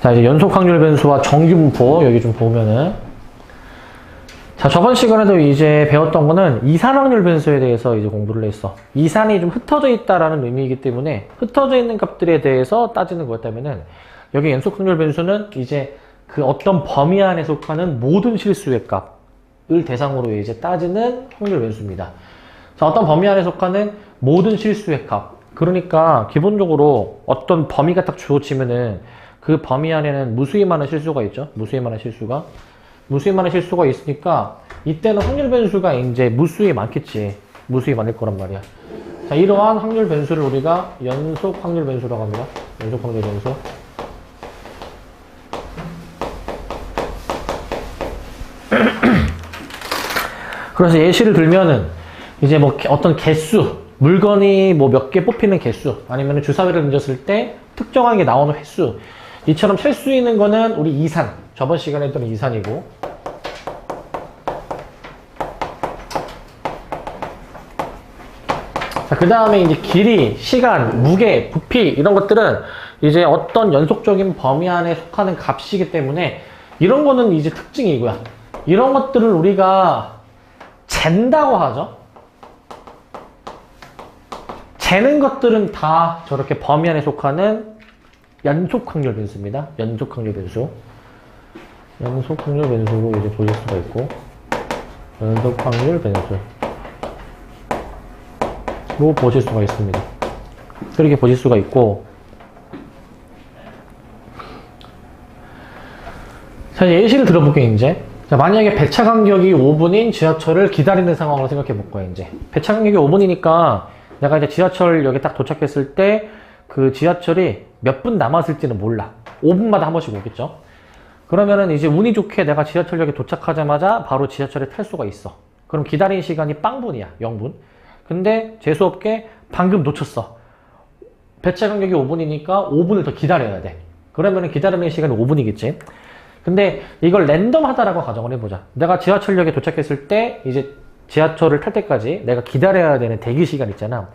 자, 이제 연속 확률 변수와 정규 분포 여기 좀 보면은, 자, 저번 시간에도 이제 배웠던 거는 이산 확률 변수에 대해서 이제 공부를 했어. 이산이 좀 흩어져 있다라는 의미이기 때문에 흩어져 있는 값들에 대해서 따지는 거였다면은, 여기 연속 확률 변수는 이제 그 어떤 범위 안에 속하는 모든 실수의 값을 대상으로 이제 따지는 확률 변수입니다. 자, 어떤 범위 안에 속하는 모든 실수의 값. 그러니까 기본적으로 어떤 범위가 딱 주어지면은 그 범위 안에는 무수히 많은 실수가 있죠. 무수히 많은 실수가 있으니까 이때는 확률 변수가 이제 무수히 많겠지. 무수히 많을 거란 말이야. 자, 이러한 확률 변수를 우리가 연속 확률 변수라고 합니다. 연속 확률 변수. 그래서 예시를 들면은 이제 뭐 어떤 개수, 물건이 뭐 몇 개 뽑히는 개수, 아니면 주사위를 던졌을 때 특정하게 나오는 횟수, 이처럼 셀 수 있는 거는 우리 이산, 저번 시간에 했던 이산이고, 자, 그 다음에 이제 길이, 시간, 무게, 부피 이런 것들은 이제 어떤 연속적인 범위 안에 속하는 값이기 때문에 이런 거는 이제 특징이고요. 이런 것들을 우리가 잰다고 하죠. 재는 것들은 다 저렇게 범위 안에 속하는 연속 확률 변수입니다. 연속 확률 변수. 연속 확률 변수로 이제 보실 수가 있고, 연속 확률 변수로 보실 수가 있습니다. 이렇게 보실 수가 있고, 자, 예시를 들어볼게요, 이제. 자, 만약에 배차 간격이 5분인 지하철을 기다리는 상황으로 생각해 볼 거예요, 이제. 배차 간격이 5분이니까 내가 이제 지하철역에 딱 도착했을 때 그 지하철이 몇 분 남았을지는 몰라. 5분마다 한 번씩 오겠죠. 그러면은 이제 운이 좋게 내가 지하철역에 도착하자마자 바로 지하철에 탈 수가 있어. 그럼 기다린 시간이 0분이야, 0분. 근데 재수없게 방금 놓쳤어. 배차 간격이 5분이니까 5분을 더 기다려야 돼. 그러면은 기다리는 시간이 5분이겠지. 근데 이걸 랜덤하다라고 가정을 해보자. 내가 지하철역에 도착했을 때 이제 지하철을 탈 때까지 내가 기다려야 되는 대기 시간 있잖아.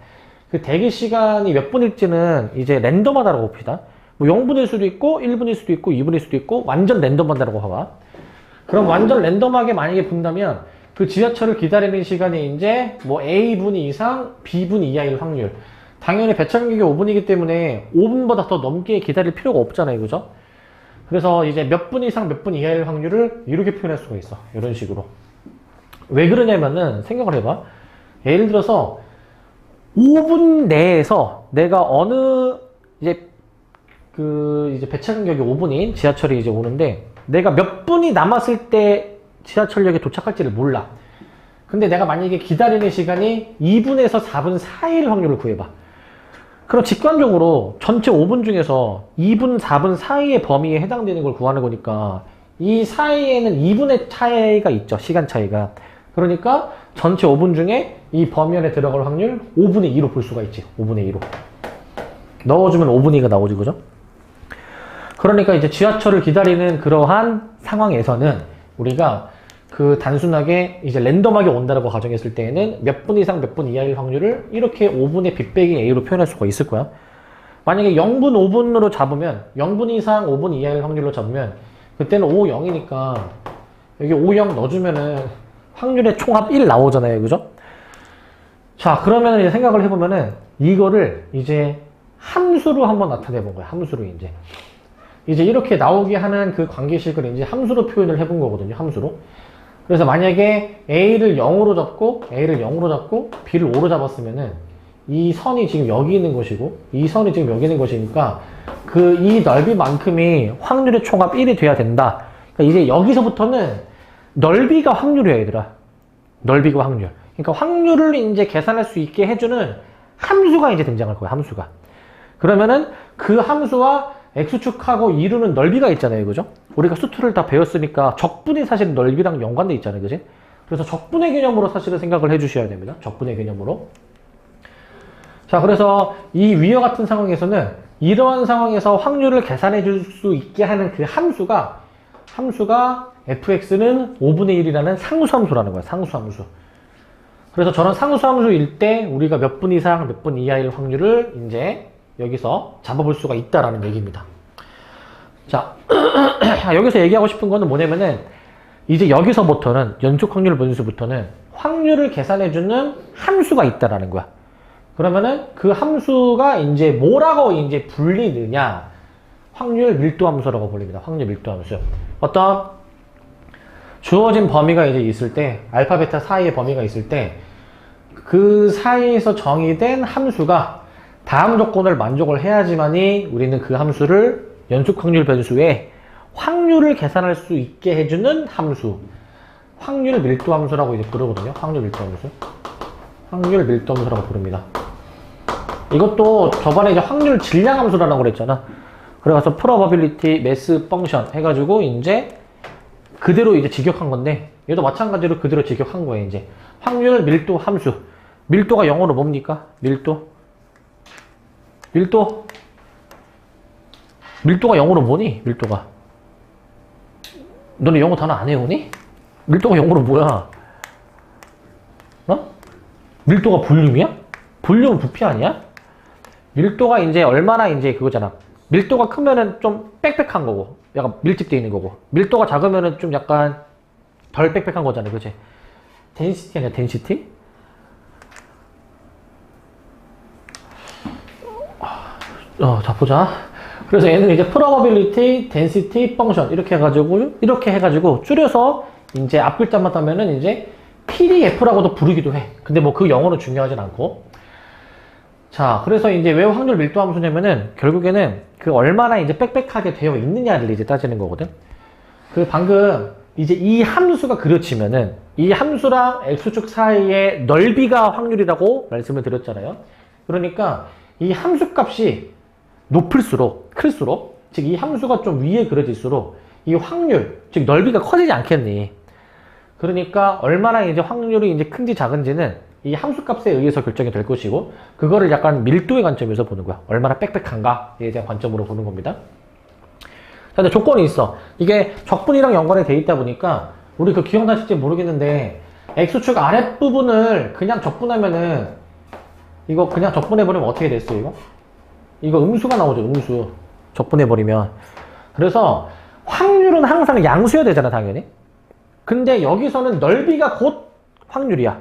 그 대기 시간이 몇 분일지는 이제 랜덤하다라고 봅시다. 뭐 0분일 수도 있고 1분일 수도 있고 2분일 수도 있고 완전 랜덤하다라고 봐봐. 그럼 완전 랜덤하게 만약에 본다면 그 지하철을 기다리는 시간이 이제 뭐 A분 이상 B분 이하일 확률. 당연히 배차 간격이 5분이기 때문에 5분보다 더 넘게 기다릴 필요가 없잖아요, 그죠? 그래서 이제 몇 분 이상 몇 분 이하일 확률을 이렇게 표현할 수가 있어. 이런 식으로. 왜 그러냐면은 생각을 해봐. 예를 들어서 5분 내에서 내가 어느 이제 이제 배차 간격이 5분인 지하철이 이제 오는데 내가 몇 분이 남았을 때 지하철역에 도착할지를 몰라. 근데 내가 만약에 기다리는 시간이 2분에서 4분 사이일 확률을 구해봐. 그럼 직관적으로 전체 5분 중에서 2분, 4분 사이의 범위에 해당되는 걸 구하는 거니까 이 사이에는 2분의 차이가 있죠. 시간 차이가. 그러니까 전체 5분 중에 이 범위 안에 들어갈 확률 5분의 2로 볼 수가 있지. 5분의 2로. 넣어주면 5분의 2가 나오지, 그죠? 그러니까 이제 지하철을 기다리는 그러한 상황에서는 우리가 그 단순하게 이제 랜덤하게 온다라고 가정했을 때에는 몇 분 이상 몇 분 이하일 확률을 이렇게 5분의 B 빼기 A로 표현할 수가 있을 거야. 만약에 0분, 5분으로 잡으면 0분 이상 5분 이하일 확률로 잡으면 그때는 5, 0이니까 여기 5, 0 넣어주면은 확률의 총합 1 나오잖아요, 그죠? 자, 그러면 이제 생각을 해보면은 이거를 이제 함수로 한번 나타내 본 거야. 함수로 이제 이렇게 나오게 하는 그 관계식을 이제 함수로 표현을 해본 거거든요. 함수로. 그래서 만약에 A를 0으로 잡고 B를 5로 잡았으면은 이 선이 지금 여기 있는 것이고 이 선이 지금 여기 있는 것이니까 그 이 넓이만큼이 확률의 총합 1이 돼야 된다. 그러니까 이제 여기서부터는 넓이가 확률이야, 얘들아. 넓이가 확률. 그러니까 확률을 이제 계산할 수 있게 해주는 함수가 이제 등장할 거야, 함수가. 그러면은 그 함수와 X축하고 이루는 넓이가 있잖아요, 그죠? 우리가 수투를 다 배웠으니까 적분이 사실 넓이랑 연관돼 있잖아요, 그지? 그래서 적분의 개념으로 사실은 생각을 해주셔야 됩니다. 적분의 개념으로. 자, 그래서 이 위와 같은 상황에서는 이러한 상황에서 확률을 계산해 줄 수 있게 하는 그 함수가 fx는 5분의 1이라는 상수함수라는 거야, 상수함수. 그래서 저런 상수함수일 때 우리가 몇 분 이상 몇 분 이하일 확률을 이제 여기서 잡아볼 수가 있다라는 얘기입니다. 자, 여기서 얘기하고 싶은 거는 뭐냐면은 이제 여기서부터는 연속 확률 분수부터는 확률을 계산해주는 함수가 있다라는 거야. 그러면은 그 함수가 이제 뭐라고 이제 불리느냐? 확률 밀도 함수라고 불립니다. 확률 밀도 함수. 어떤 주어진 범위가 이제 있을 때, 알파, 베타 사이의 범위가 있을 때, 그 사이에서 정의된 함수가 다음 조건을 만족을 해야지만이 우리는 그 함수를 연속 확률 변수에 확률을 계산할 수 있게 해주는 함수. 확률 밀도 함수라고 이제 부르거든요. 확률 밀도 함수. 확률 밀도 함수라고 부릅니다. 이것도 저번에 이제 확률 질량 함수라고 그랬잖아. 그래서 probability mass function 해가지고 이제 그대로 이제 직역한 건데 얘도 마찬가지로 그대로 직역한 거예요. 이제 확률 밀도 함수. 밀도가 영어로 뭡니까? 밀도가 영어로 뭐니? 밀도가. 너네 영어 단어 안 외우니? 밀도가 영어로 뭐야? 어? 밀도가 볼륨이야? 볼륨은 부피 아니야? 밀도가 이제 얼마나 이제 그거잖아. 밀도가 크면은 좀 빽빽한 거고, 약간 밀집되어 있는 거고, 밀도가 작으면은 좀 약간 덜 빽빽한 거잖아, 그치? density 아니야, density? 자, 보자. 그래서 얘는 이제 probability, density, function 이렇게 해가지고 줄여서 이제 앞 글자만 하면은 이제 PDF라고도 부르기도 해. 근데 뭐 그 영어는 중요하진 않고. 자, 그래서 이제 왜 확률 밀도 함수냐면은 결국에는 그 얼마나 이제 빽빽하게 되어 있느냐를 이제 따지는 거거든. 그 방금 이제 이 함수가 그려지면은 이 함수랑 x축 사이의 넓이가 확률이라고 말씀을 드렸잖아요. 그러니까 이 함수 값이 클수록, 즉 이 함수가 좀 위에 그려질수록 이 확률, 즉 넓이가 커지지 않겠니? 그러니까 얼마나 이제 확률이 이제 큰지 작은지는 이 함수 값에 의해서 결정이 될 것이고, 그거를 약간 밀도의 관점에서 보는 거야. 얼마나 빽빽한가에 대한 관점으로 보는 겁니다. 자, 근데 조건이 있어. 이게 적분이랑 연관이 돼 있다 보니까 우리 그 기억나실지 모르겠는데 x축 아랫부분을 그냥 적분하면은 이거 그냥 적분해버리면 어떻게 됐어, 이거? 이거 음수가 나오죠, 음수. 적분해버리면. 그래서 확률은 항상 양수여야 되잖아, 당연히. 근데 여기서는 넓이가 곧 확률이야.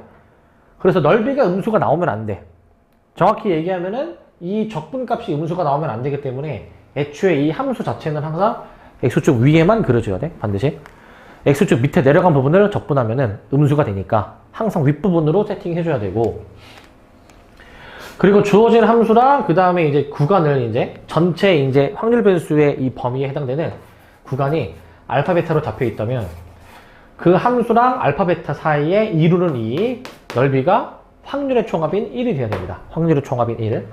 그래서 넓이가 음수가 나오면 안 돼. 정확히 얘기하면은 이 적분값이 음수가 나오면 안 되기 때문에 애초에 이 함수 자체는 항상 x축 위에만 그려줘야 돼, 반드시. x축 밑에 내려간 부분을 적분하면은 음수가 되니까 항상 윗부분으로 세팅해줘야 되고, 그리고 주어진 함수랑 그 다음에 이제 구간을 이제 전체 이제 확률 변수의 이 범위에 해당되는 구간이 알파 베타로 잡혀 있다면 그 함수랑 알파 베타 사이에 이루는 이 넓이가 확률의 총합인 1이 돼야 됩니다. 확률의 총합인 1.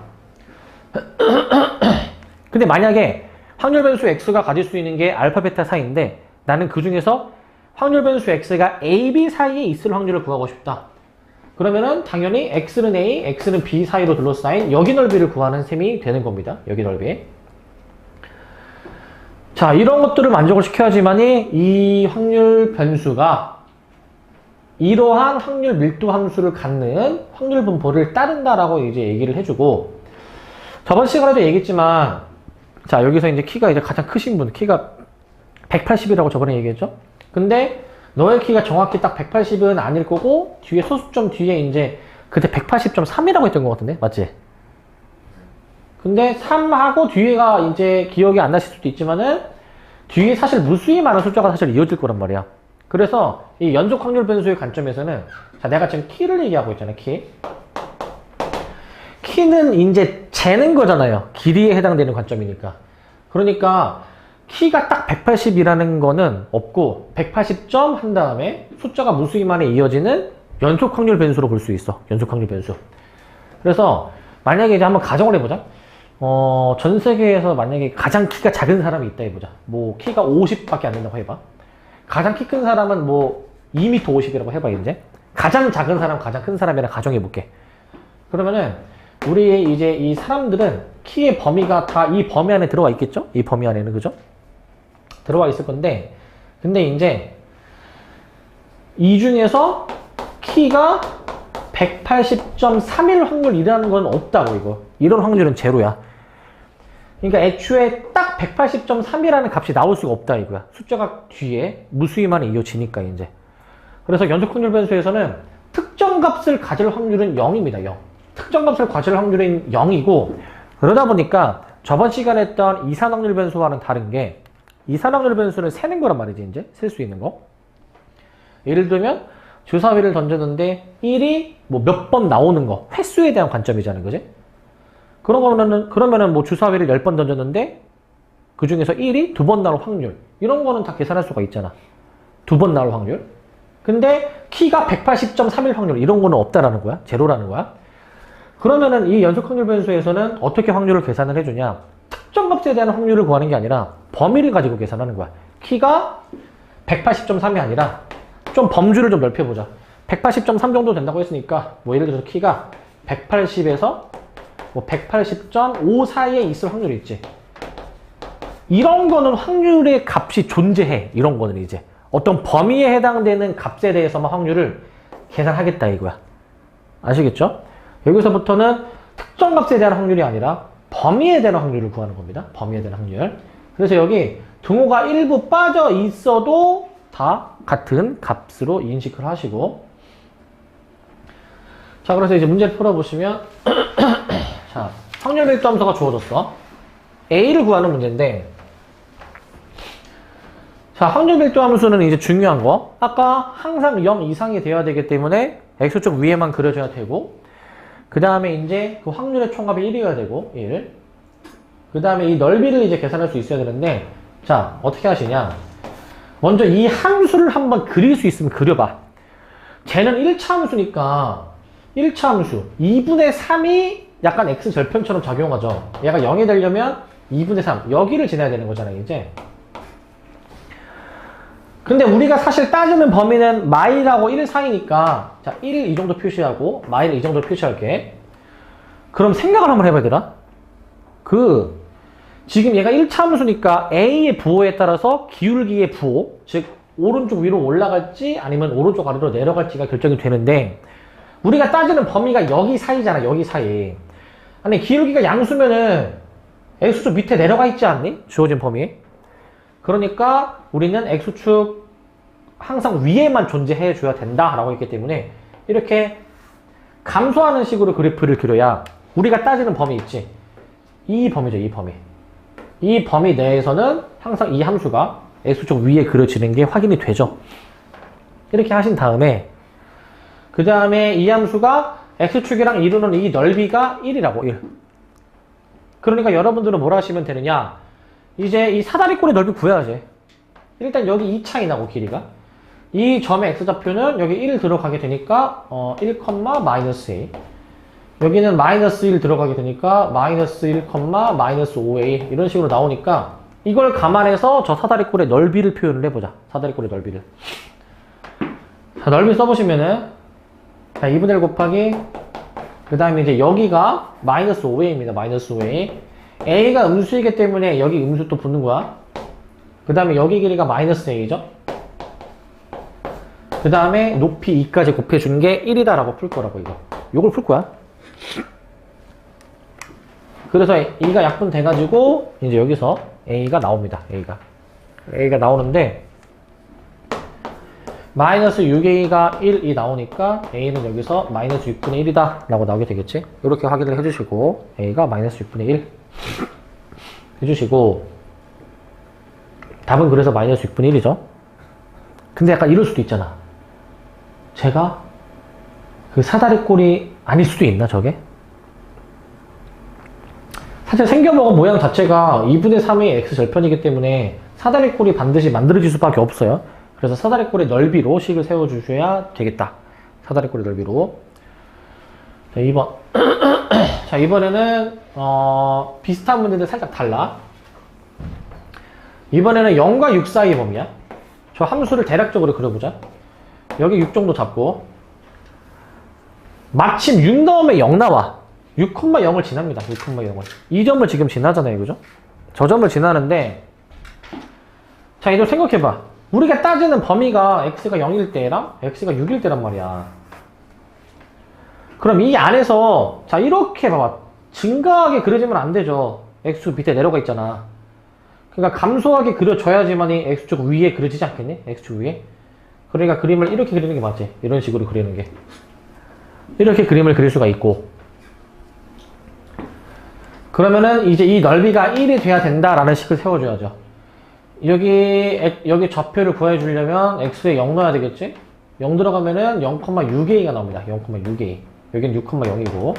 근데 만약에 확률 변수 x가 가질 수 있는 게 알파 베타 사이인데 나는 그 중에서 확률 변수 x가 a, b 사이에 있을 확률을 구하고 싶다. 그러면은 당연히 x는 a, x는 b 사이로 둘러싸인 여기 넓이를 구하는 셈이 되는 겁니다. 여기 넓이. 자, 이런 것들을 만족을 시켜야지만이 이 확률 변수가 이러한 확률 밀도 함수를 갖는 확률 분포를 따른다라고 이제 얘기를 해주고, 저번 시간에도 얘기했지만, 자, 여기서 이제 키가 이제 가장 크신 분, 키가 180이라고 저번에 얘기했죠? 근데 너의 키가 정확히 딱 180은 아닐 거고, 뒤에 소수점 뒤에 이제 그때 180.3이라고 했던 것 같은데? 맞지? 근데 3하고 뒤에가 이제 기억이 안 나실 수도 있지만은 뒤에 사실 무수히 많은 숫자가 사실 이어질 거란 말이야. 그래서 이 연속 확률 변수의 관점에서는, 자, 내가 지금 키를 얘기하고 있잖아, 키. 키는 이제 재는 거잖아요. 길이에 해당되는 관점이니까. 그러니까 키가 딱 180이라는 거는 없고 180점 한 다음에 숫자가 무수히 많이 이어지는 연속 확률 변수로 볼 수 있어. 연속 확률 변수. 그래서 만약에 이제 한번 가정을 해보자. 전 세계에서 만약에 가장 키가 작은 사람이 있다 해보자. 뭐 키가 50밖에 안 된다고 해봐. 가장 키 큰 사람은 뭐 2m 50이라고 해봐, 이제. 가장 작은 사람, 가장 큰 사람이랑 가정해볼게. 그러면은 우리 이제 이 사람들은 키의 범위가 다 이 범위 안에 들어가 있겠죠? 이 범위 안에는, 그죠? 들어와 있을 건데, 근데 이제 이 중에서 키가 180.31 확률이라는 건 없다고, 이거. 이런 확률은 제로야. 그러니까 애초에 딱 180.3이라는 값이 나올 수가 없다 이거야. 숫자가 뒤에 무수히만 이어지니까 이제. 그래서 연속 확률 변수에서는 특정 값을 가질 확률은 0입니다. 0. 특정 값을 가질 확률은 0이고 그러다 보니까 저번 시간에 했던 이산 확률 변수와는 다른 게 이산 확률 변수는 세는 거란 말이지 이제 셀 수 있는 거. 예를 들면 주사위를 던졌는데 1이 뭐 몇 번 나오는 거 횟수에 대한 관점이잖아요. 그지? 그러면은 뭐 주사위를 10번 던졌는데 그 중에서 1이 2번 나올 확률 이런 거는 다 계산할 수가 있잖아. 2번 나올 확률. 근데 키가 180.31 확률 이런 거는 없다라는 거야. 제로라는 거야. 그러면은 이 연속 확률 변수에서는 어떻게 확률을 계산을 해주냐. 특정 값에 대한 확률을 구하는 게 아니라 범위를 가지고 계산하는 거야. 키가 180.3이 아니라 좀 범주를 좀 넓혀보자. 180.3 정도 된다고 했으니까 뭐 예를 들어서 키가 180에서 뭐 180.5 사이에 있을 확률이 있지. 이런 거는 확률의 값이 존재해. 이런 거는 이제 어떤 범위에 해당되는 값에 대해서만 확률을 계산하겠다 이거야. 아시겠죠? 여기서부터는 특정 값에 대한 확률이 아니라 범위에 대한 확률을 구하는 겁니다. 범위에 대한 확률. 그래서 여기 등호가 일부 빠져 있어도 다 같은 값으로 인식을 하시고 자 그래서 이제 문제를 풀어보시면 자 확률 밀도 함수가 주어졌어. A를 구하는 문제인데 자 확률 밀도 함수는 이제 중요한 거 아까 항상 0 이상이 되어야 되기 때문에 x축 위에만 그려줘야 되고 그 다음에 이제 그 확률의 총합이 1이어야 되고 1. 그 다음에 이 넓이를 이제 계산할 수 있어야 되는데 자 어떻게 하시냐 먼저 이 함수를 한번 그릴 수 있으면 그려봐. 쟤는 1차 함수니까 1차 함수 2분의 3이 약간 x절편처럼 작용하죠. 얘가 0이 되려면 2분의 3 여기를 지나야 되는 거잖아요 이제. 근데 우리가 사실 따지는 범위는 마일하고 1 사이니까 자 1 이 정도 표시하고 마일 이 정도 표시할게. 그럼 생각을 한번 해봐야 되나? 지금 얘가 1차 함수니까 A의 부호에 따라서 기울기의 부호 즉 오른쪽 위로 올라갈지 아니면 오른쪽 아래로 내려갈지가 결정이 되는데 우리가 따지는 범위가 여기 사이잖아. 여기 사이. 아니 기울기가 양수면은 x축 밑에 내려가 있지 않니? 주어진 범위에. 그러니까 우리는 x축 항상 위에만 존재해 줘야 된다라고 했기 때문에 이렇게 감소하는 식으로 그래프를 그려야 우리가 따지는 범위 있지. 이 범위죠. 이 범위. 이 범위 내에서는 항상 이 함수가 x축 위에 그려지는 게 확인이 되죠. 이렇게 하신 다음에 그 다음에 이 함수가 x축이랑 이루는 이 넓이가 1이라고 1. 그러니까 여러분들은 뭘 하시면 되느냐 이제 이 사다리꼴의 넓이 구해야지. 일단 여기 2차이 나고 길이가 이 점의 x좌표는 여기 1 들어가게 되니까 1, -a 여기는 -1 들어가게 되니까 -1, -5a 이런 식으로 나오니까 이걸 감안해서 저 사다리꼴의 넓이를 표현을 해보자. 사다리꼴의 넓이를 자 넓이 써보시면은 자 2분의 1 곱하기 그 다음에 이제 여기가 -5a입니다. -5a a가 음수이기 때문에 여기 음수 또 붙는 거야. 그 다음에 여기 길이가 -a죠. 그 다음에 높이 2까지 곱해준 게 1이다 라고 풀 거라고 이거. 요걸 풀 거야. 그래서 a가 약분 돼가지고 이제 여기서 a가 나옵니다. a가 나오는데 -6a가 1이 나오니까 a는 여기서 -6분의 1이다 라고 나오게 되겠지. 이렇게 확인을 해주시고 a가 -6분의 1 해주시고 답은 그래서 -6분의 1이죠. 근데 약간 이럴 수도 있잖아. 제가 그 사다리꼴이 아닐 수도 있나 저게? 사실 생겨먹은 모양 자체가 2분의 3의 x절편이기 때문에 사다리꼴이 반드시 만들어질 수밖에 없어요. 그래서 사다리꼴의 넓이로 식을 세워주셔야 되겠다. 사다리꼴의 넓이로. 자, 2번. 자, 이번에는, 비슷한 문제인데 살짝 달라. 이번에는 0과 6 사이의 범위야. 저 함수를 대략적으로 그려보자. 여기 6 정도 잡고. 마침 6 넣으면 0 나와. 6,0을 지납니다. 6,0을. 이 점을 지금 지나잖아요. 그죠? 저 점을 지나는데, 자, 이걸 생각해봐. 우리가 따지는 범위가 x가 0일 때랑 x가 6일 때란 말이야. 그럼 이 안에서 자 이렇게 봐봐. 증가하게 그려지면 안 되죠. x 밑에 내려가 있잖아. 그러니까 감소하게 그려져야지만이 X축 위에 그려지지 않겠니? X축 위에. 그러니까 그림을 이렇게 그리는 게 맞지. 이런 식으로 그리는 게. 이렇게 그림을 그릴 수가 있고. 그러면은 이제 이 넓이가 1이 돼야 된다라는 식을 세워줘야죠. 여기 좌표를 구해주려면 X에 0 넣어야 되겠지? 0 들어가면은 0,6a가 나옵니다. 0,6a. 여기는 6,0이고.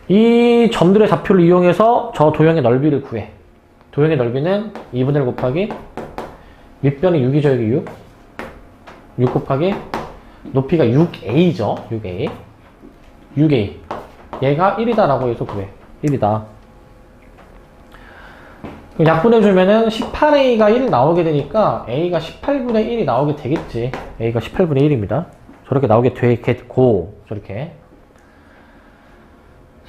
이 점들의 좌표를 이용해서 저 도형의 넓이를 구해. 도형의 넓이는 2분의 1 곱하기 밑변이 6이죠. 여기 6. 6 곱하기 높이가 6a죠. 6a. 6a. 얘가 1이다 라고 해서 구해. 1이다. 약분해주면은 18a가 1 나오게 되니까 a가 18분의 1이 나오게 되겠지. a가 18분의 1입니다. 저렇게 나오게 되겠고, 저렇게.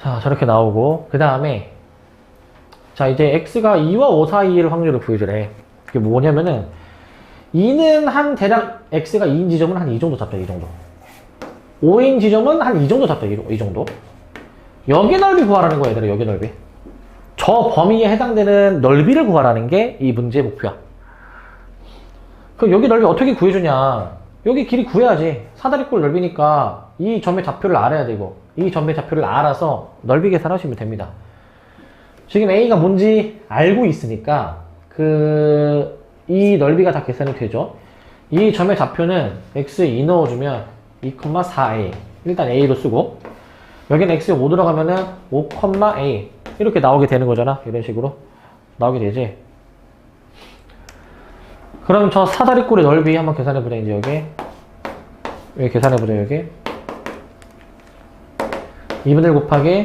자, 저렇게 나오고, 그 다음에, 자, 이제 x가 2와 5 사이의 확률을 보여주래. 그게 뭐냐면은, 2는 한 대략 x가 2인 지점은 한 이 정도 잡자, 이 정도. 5인 지점은 한 이 정도 잡자, 이 정도. 여기 넓이 구하라는 거야, 얘들아, 여기 넓이. 저 범위에 해당되는 넓이를 구하라는 게 이 문제의 목표야. 그럼 여기 넓이 어떻게 구해주냐? 여기 길이 구해야지. 사다리꼴 넓이니까 이 점의 좌표를 알아야 되고 이 점의 좌표를 알아서 넓이 계산하시면 됩니다. 지금 A가 뭔지 알고 있으니까 이 넓이가 다 계산이 되죠. 이 점의 좌표는 X에 2 넣어주면 2,4a. 일단 A로 쓰고 여기는 X에 5 들어가면은 5,a. 이렇게 나오게 되는 거잖아. 이런 식으로 나오게 되지. 그럼 저 사다리꼴의 넓이 한번 계산해보자. 이제 여기 계산해보자. 여기 2분의 1 곱하기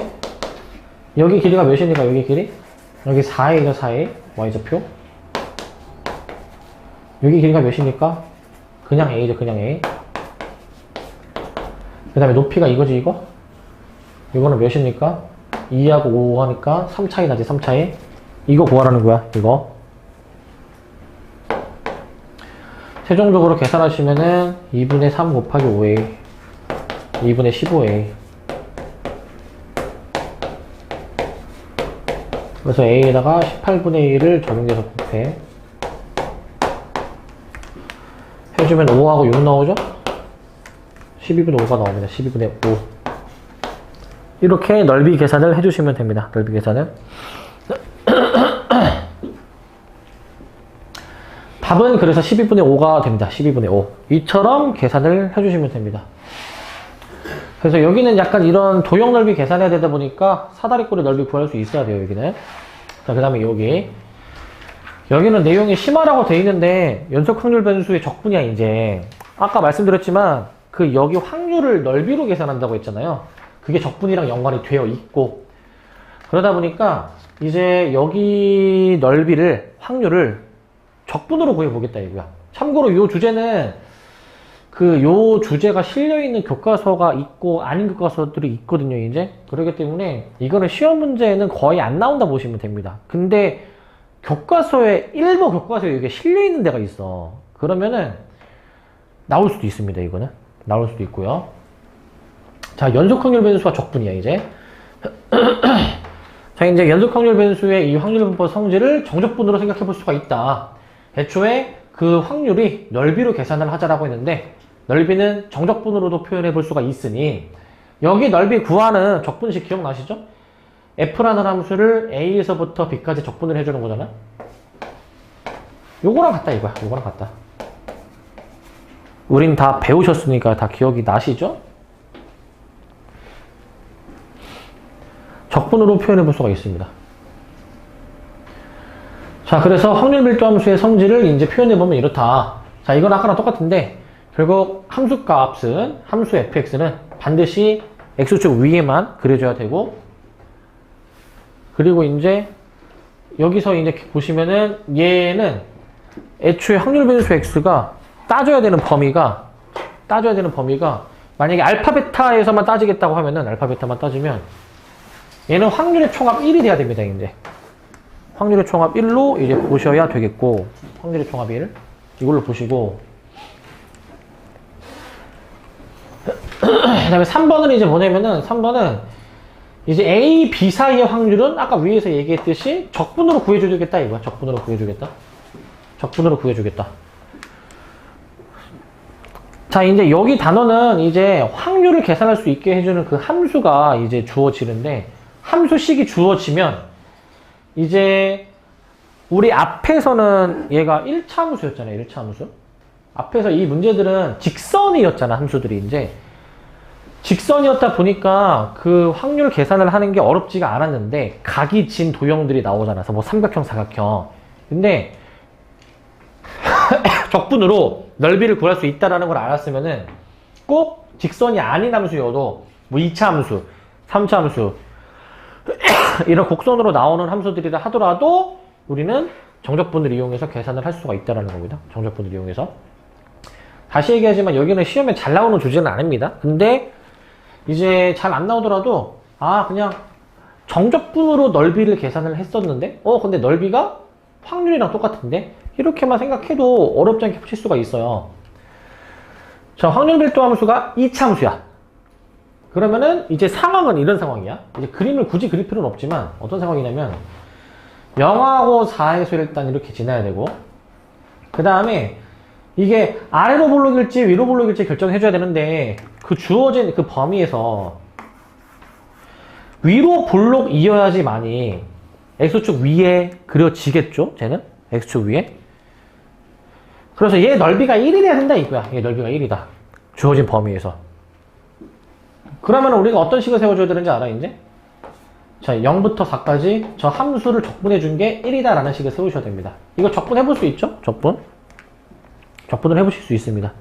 여기 길이가 몇이니까 여기 길이? 여기 4a죠. 4a y좌표. 여기 길이가 몇이니까? 그냥 a죠. 그냥 a. 그 다음에 높이가 이거지. 이거는 몇입니까? 2하고 5 하니까 3차이 나지. 3차이. 이거 구하라는 거야. 이거. 최종적으로 계산하시면은 2분의 3 곱하기 5a 2분의 15a. 그래서 a에다가 18분의 1을 적용해서 곱해 해주면 5하고 6 나오죠? 12분의 5가 나옵니다. 12분의 5. 이렇게 넓이 계산을 해주시면 됩니다. 넓이 계산을. 답은 그래서 12분의 5가 됩니다. 12분의 5. 이처럼 계산을 해주시면 됩니다. 그래서 여기는 약간 이런 도형 넓이 계산해야 되다 보니까 사다리꼴의 넓이 구할 수 있어야 돼요. 여기는. 자, 그 다음에 여기는 내용이 심화라고 돼 있는데 연속 확률 변수의 적분이야. 이제 아까 말씀드렸지만 여기 확률을 넓이로 계산한다고 했잖아요. 그게 적분이랑 연관이 되어 있고, 그러다 보니까 이제 여기 넓이를, 확률을 적분으로 구해보겠다 이거야. 참고로 이 주제는 요 주제가 실려있는 교과서가 있고 아닌 교과서들이 있거든요. 이제 그렇기 때문에 이거는 시험 문제에는 거의 안 나온다 보시면 됩니다. 근데 일부 교과서에 이게 실려있는 데가 있어. 그러면은 나올 수도 있습니다. 이거는 나올 수도 있고요. 자, 연속 확률 변수가 적분이야. 이제 자, 이제 연속 확률 변수의 이 확률 분포 성질을 정적분으로 생각해 볼 수가 있다. 애초에 그 확률이 넓이로 계산을 하자라고 했는데 넓이는 정적분으로도 표현해 볼 수가 있으니 여기 넓이 구하는 적분식 기억나시죠? f라는 함수를 a에서부터 b까지 적분을 해주는 거잖아. 요거랑 같다 이거야. 요거랑 같다. 우린 다 배우셨으니까 다 기억이 나시죠? 적분으로 표현해 볼 수가 있습니다. 자, 그래서 확률 밀도 함수의 성질을 이제 표현해 보면 이렇다. 자, 이건 아까랑 똑같은데 결국 함수 값은 함수 fx는 반드시 x축 위에만 그려줘야 되고, 그리고 이제 여기서 이제 보시면은 얘는 애초에 확률 변수 x가 따져야 되는 범위가 만약에 알파 베타에서만 따지겠다고 하면은 알파 베타만 따지면 얘는 확률의 총합 1이 돼야 됩니다. 이제 확률의 총합 1로 이제 보셔야 되겠고, 확률의 총합 1 이걸로 보시고, 그 다음에 3번은 이제 뭐냐면은 3번은 이제 A, B 사이의 확률은 아까 위에서 얘기했듯이 적분으로 구해주겠다 이거야. 적분으로 구해주겠다. 적분으로 구해주겠다. 자, 이제 여기 단어는 이제 확률을 계산할 수 있게 해주는 그 함수가 이제 주어지는데, 함수식이 주어지면 이제 우리 앞에서는 얘가 1차 함수였잖아요. 1차 함수. 앞에서 이 문제들은 직선이었잖아. 함수들이 이제 직선이었다 보니까 그 확률 계산을 하는 게 어렵지가 않았는데, 각이 진 도형들이 나오잖아. 뭐 삼각형, 사각형. 근데 적분으로 넓이를 구할 수 있다는 걸 알았으면은 꼭 직선이 아닌 함수여도 뭐 2차 함수, 3차 함수 이런 곡선으로 나오는 함수들이라 하더라도 우리는 정적분을 이용해서 계산을 할 수가 있다는 겁니다. 정적분을 이용해서. 다시 얘기하지만 여기는 시험에 잘 나오는 주제는 아닙니다. 근데 이제 잘 안 나오더라도 그냥 정적분으로 넓이를 계산을 했었는데 근데 넓이가 확률이랑 똑같은데? 이렇게만 생각해도 어렵지 않게 풀 수가 있어요. 자, 확률 밀도 함수가 2차 함수야. 그러면은 이제 상황은 이런 상황이야. 이제 그림을 굳이 그릴 필요는 없지만 어떤 상황이냐면 0하고 4에서 일단 이렇게 지나야 되고, 그 다음에 이게 아래로 볼록일지 위로 볼록일지 결정해줘야 되는데, 그 주어진 그 범위에서 위로 볼록이어야지만이 X축 위에 그려지겠죠? 쟤는? X축 위에. 그래서 얘 넓이가 1이 돼야 된다 이거야. 얘 넓이가 1이다. 주어진 범위에서. 그러면 우리가 어떤 식을 세워줘야 되는지 알아, 이제? 자, 0부터 4까지 저 함수를 적분해 준 게 1이다 라는 식을 세우셔야 됩니다. 이거 적분해 볼 수 있죠? 적분. 적분을 해보실 수 있습니다.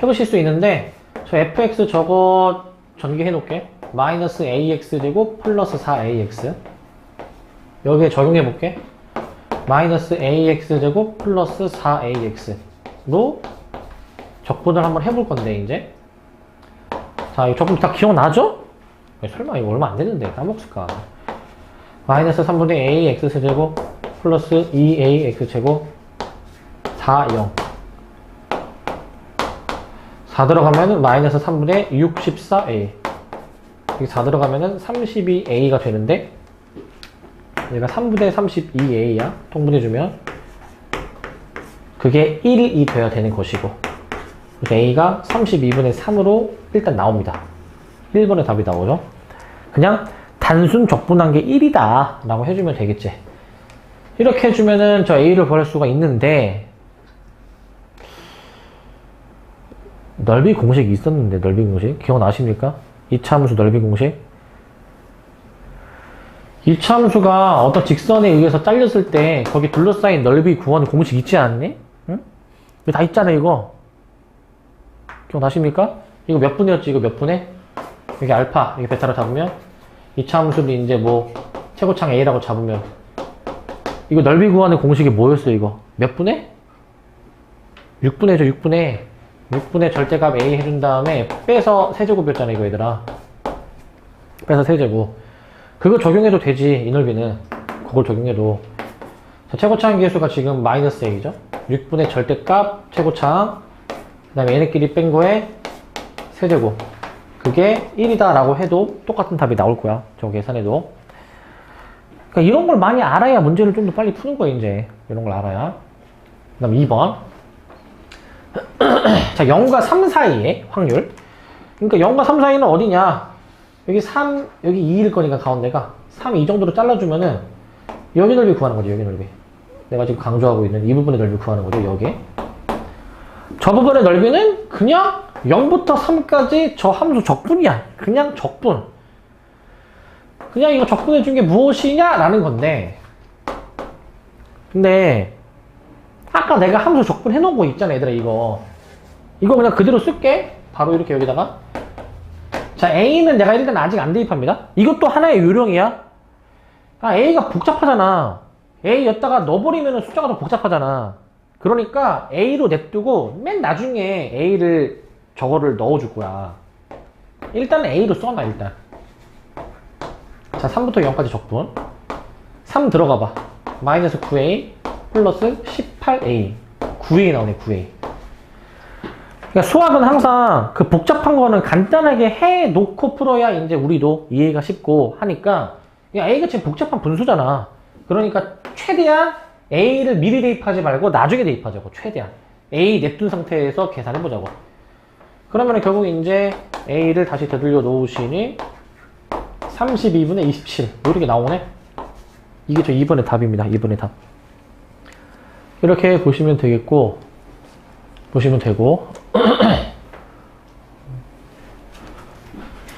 해보실 수 있는데, 저 fx 저거 전개해 놓을게. 마이너스 ax 제곱 플러스 4ax. 여기에 적용해 볼게. 마이너스 ax 제곱 플러스 4ax로 적분을 한번 해볼 건데, 이제. 자, 이 적분 다 기억나죠? 설마 이거 얼마 안 되는데 까먹을까? 마이너스 3분의 ax 제곱 플러스 2ax 제곱 4, 0. 4 들어가면은 마이너스 3분의 64a. 여기 4 들어가면은 32a가 되는데, 얘가 3분의 32a야. 통분해주면. 그게 1이 돼야 되는 것이고. 그래서 a가 32분의 3으로 일단 나옵니다. 1번의 답이 나오죠. 그냥 단순 적분한 게 1이다 라고 해주면 되겠지. 이렇게 해주면은 저 a를 구할 수가 있는데, 넓이 공식이 있었는데, 넓이 공식 기억나십니까? 2차 함수 넓이 공식. 2차 함수가 어떤 직선에 의해서 잘렸을 때 거기 둘러싸인 넓이 구하는 공식 있지 않니? 응? 이거 다 있잖아 이거. 기억나십니까? 이거 몇 분이었지? 이거 몇 분에? 여기 알파, 여기 베타로 잡으면 2차 함수를 이제 뭐 최고창 a라고 잡으면 이거 넓이 구하는 공식이 뭐였어 이거? 몇 분에? 6분의죠 6분의. 6분의 절대값 a 해준 다음에 빼서 세제곱이었잖아 이거 얘들아. 빼서 세제곱. 그거 적용해도 되지. 이 넓이는 그걸 적용해도. 자, 최고차항 계수가 지금 마이너스 a죠. 6분의 절대값 최고차항, 그 다음에 얘네끼리 뺀 거에 세제곱. 그게 1이다 라고 해도 똑같은 답이 나올 거야. 저 계산해도. 그러니까 이런 걸 많이 알아야 문제를 좀 더 빨리 푸는 거야 이제. 이런 걸 알아야. 그 다음 2번. 자, 0과 3 사이의 확률. 그러니까 0과 3 사이는 어디냐? 여기 3, 여기 2일 거니까 가운데가 3, 이 정도로 잘라주면은 여기 넓이 구하는 거죠, 여기 넓이. 내가 지금 강조하고 있는 이 부분의 넓이 구하는 거죠, 여기. 저 부분의 넓이는 그냥 0부터 3까지 저 함수 적분이야. 그냥 적분. 그냥 이거 적분해준 게 무엇이냐? 라는 건데. 근데 아까 내가 함수 적분해 놓은 거 있잖아 얘들아. 이거 그냥 그대로 쓸게. 바로 이렇게 여기다가. 자, A는 내가 일단 아직 안 대입합니다. 이것도 하나의 요령이야. A가 복잡하잖아. A였다가 넣어버리면 숫자가 더 복잡하잖아. 그러니까 A로 냅두고 맨 나중에 A를 저거를 넣어줄 거야. 일단 A로 써놔 일단. 자, 3부터 0까지 적분. 3 들어가봐. 마이너스 9A 플러스 18A. 9A 나오네 9A. 그러니까 수학은 항상 그 복잡한 거는 간단하게 해 놓고 풀어야 이제 우리도 이해가 쉽고 하니까 A가 지금 복잡한 분수잖아. 그러니까 최대한 A를 미리 대입하지 말고 나중에 대입하자고. 최대한 A 냅둔 상태에서 계산해 보자고. 그러면 결국 이제 A를 다시 되돌려 놓으시니 32분의 27 이렇게 나오네. 이게 저 2번의 답입니다. 2번의 답. 이렇게 보시면 되겠고, 보시면 되고.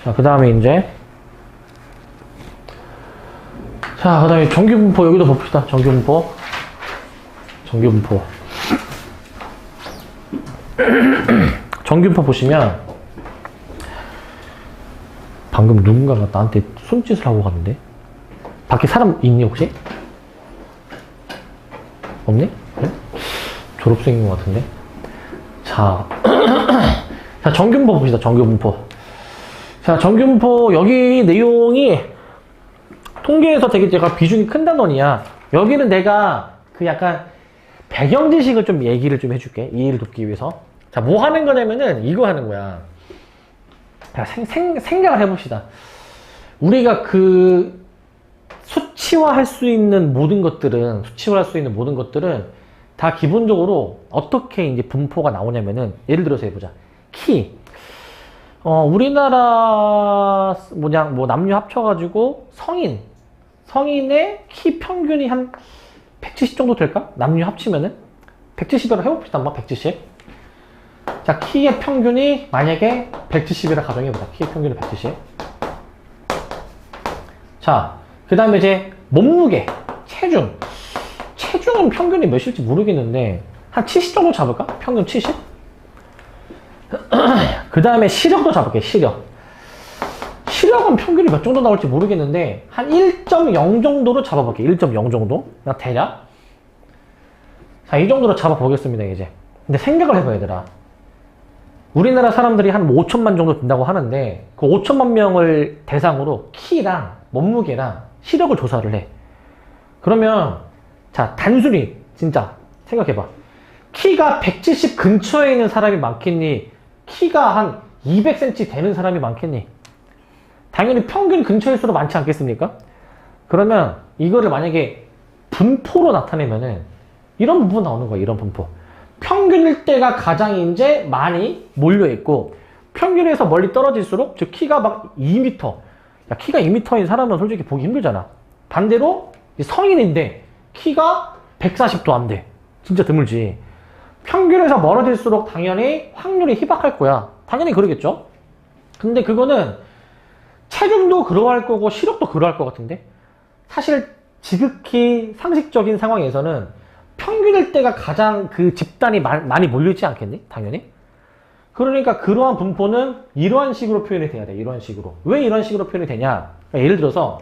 자, 그 다음에 이제 자, 그 다음에 정규분포 여기도 봅시다. 정규분포. 정규분포 보시면 방금 누군가가 나한테 손짓을 하고 갔는데 밖에 사람 있니 혹시? 없니? 그래? 졸업생인 것 같은데. 자, 자 정규분포 봅시다. 정규분포. 자, 정규분포 여기 내용이 통계에서 되게 제가 비중이 큰 단원이야. 여기는 내가 그 약간 배경 지식을 좀 얘기를 좀 해줄게. 이해를 돕기 위해서. 자, 뭐 하는 거냐면은 이거 하는 거야. 자, 생각을 해봅시다. 우리가 그 수치화할 수 있는 모든 것들은 다 기본적으로 어떻게 이제 분포가 나오냐면은 예를 들어서 해보자. 키. 우리나라 뭐 남녀 합쳐가지고 성인의 키 평균이 한 170 정도 될까? 남녀 합치면은 170이라고 해봅시다. 한번 170. 자, 키의 평균이 만약에 170이라 가정해보자. 키의 평균이 170. 자, 그 다음에 이제 몸무게, 체중은 평균이 몇일지 모르겠는데 한 70 정도 잡을까? 평균 70? 그 다음에 시력도 잡을게. 시력은 평균이 몇 정도 나올지 모르겠는데 한 1.0 정도로 잡아볼게. 1.0 정도? 나 대략. 자, 이 정도로 잡아보겠습니다. 이제 근데 생각을 해봐 얘들아. 우리나라 사람들이 한 5천만 정도 된다고 하는데 그 5천만 명을 대상으로 키랑 몸무게랑 시력을 조사를 해. 그러면 자, 단순히 진짜 생각해봐. 키가 170 근처에 있는 사람이 많겠니? 키가 한 200cm 되는 사람이 많겠니? 당연히 평균 근처일수록 많지 않겠습니까? 그러면 이거를 만약에 분포로 나타내면은 이런 분포 나오는 거야. 이런 분포. 평균일 때가 가장 이제 많이 몰려있고 평균에서 멀리 떨어질수록 즉 키가 막 2m 야, 키가 2m인 사람은 솔직히 보기 힘들잖아. 반대로 성인인데 키가 140도 안 돼. 진짜 드물지. 평균에서 멀어질수록 당연히 확률이 희박할 거야. 당연히 그러겠죠. 근데 그거는 체중도 그러할 거고 시력도 그러할 것 같은데 사실 지극히 상식적인 상황에서는 평균일 때가 가장 그 집단이 많이 몰려있지 않겠니? 당연히. 그러니까 그러한 분포는 이러한 식으로 표현이 돼야 돼. 이러한 식으로. 왜 이런 식으로 표현이 되냐? 그러니까 예를 들어서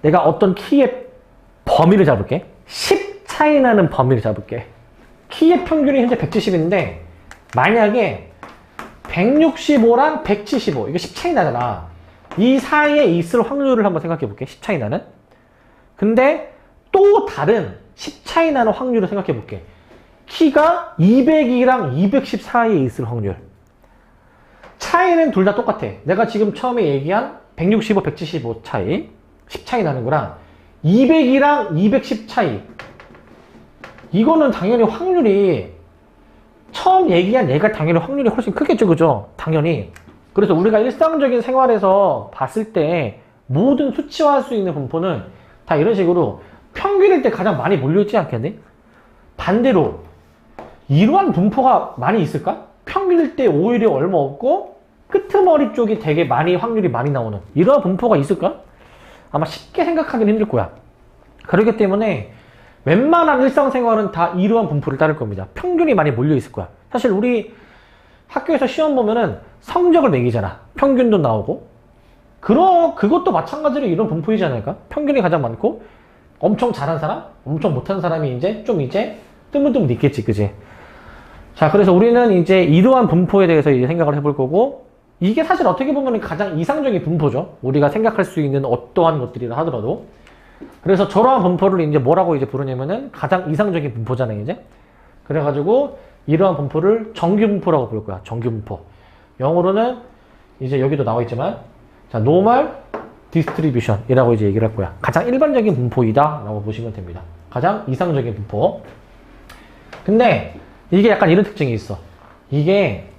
내가 어떤 키의 범위를 잡을게. 10 차이 나는 범위를 잡을게. 키의 평균이 현재 170인데 만약에 165랑 175 이거 10 차이 나잖아. 이 사이에 있을 확률을 한번 생각해 볼게. 10 차이 나는. 근데 또 다른 10 차이 나는 확률을 생각해 볼게. 키가 202랑 210 사이에 있을 확률. 차이는 둘 다 똑같아. 내가 지금 처음에 얘기한 165, 175 차이, 10 차이 나는 거랑 202랑 210 차이. 이거는 당연히 확률이 처음 얘기한 얘가 당연히 확률이 훨씬 크겠죠. 그죠? 당연히. 그래서 우리가 일상적인 생활에서 봤을 때 모든 수치화할 수 있는 분포는 다 이런 식으로 평균일 때 가장 많이 몰려있지 않겠니? 반대로 이러한 분포가 많이 있을까? 평균일 때 오히려 얼마 없고 끄트머리 쪽이 되게 많이 확률이 많이 나오는 이러한 분포가 있을까? 아마 쉽게 생각하기는 힘들 거야. 그렇기 때문에 웬만한 일상생활은 다 이러한 분포를 따를 겁니다. 평균이 많이 몰려있을 거야. 사실 우리 학교에서 시험 보면은 성적을 매기잖아. 평균도 나오고 그것도 마찬가지로 이런 분포이지 않을까? 평균이 가장 많고 엄청 잘한 사람, 엄청 못한 사람이 이제 뜨문뜨문 있겠지, 그지? 자, 그래서 우리는 이제 이러한 분포에 대해서 이제 생각을 해볼 거고, 이게 사실 어떻게 보면 가장 이상적인 분포죠. 우리가 생각할 수 있는 어떠한 것들이라 하더라도. 그래서 저러한 분포를 이제 뭐라고 이제 부르냐면은 가장 이상적인 분포잖아요, 이제. 그래가지고 이러한 분포를 정규 분포라고 부를 거야. 정규 분포. 영어로는 이제 여기도 나와 있지만, 자, normal distribution 이라고 이제 얘기를 할 거야. 가장 일반적인 분포이다 라고 보시면 됩니다. 가장 이상적인 분포. 근데 이게 약간 이런 특징이 있어. 이게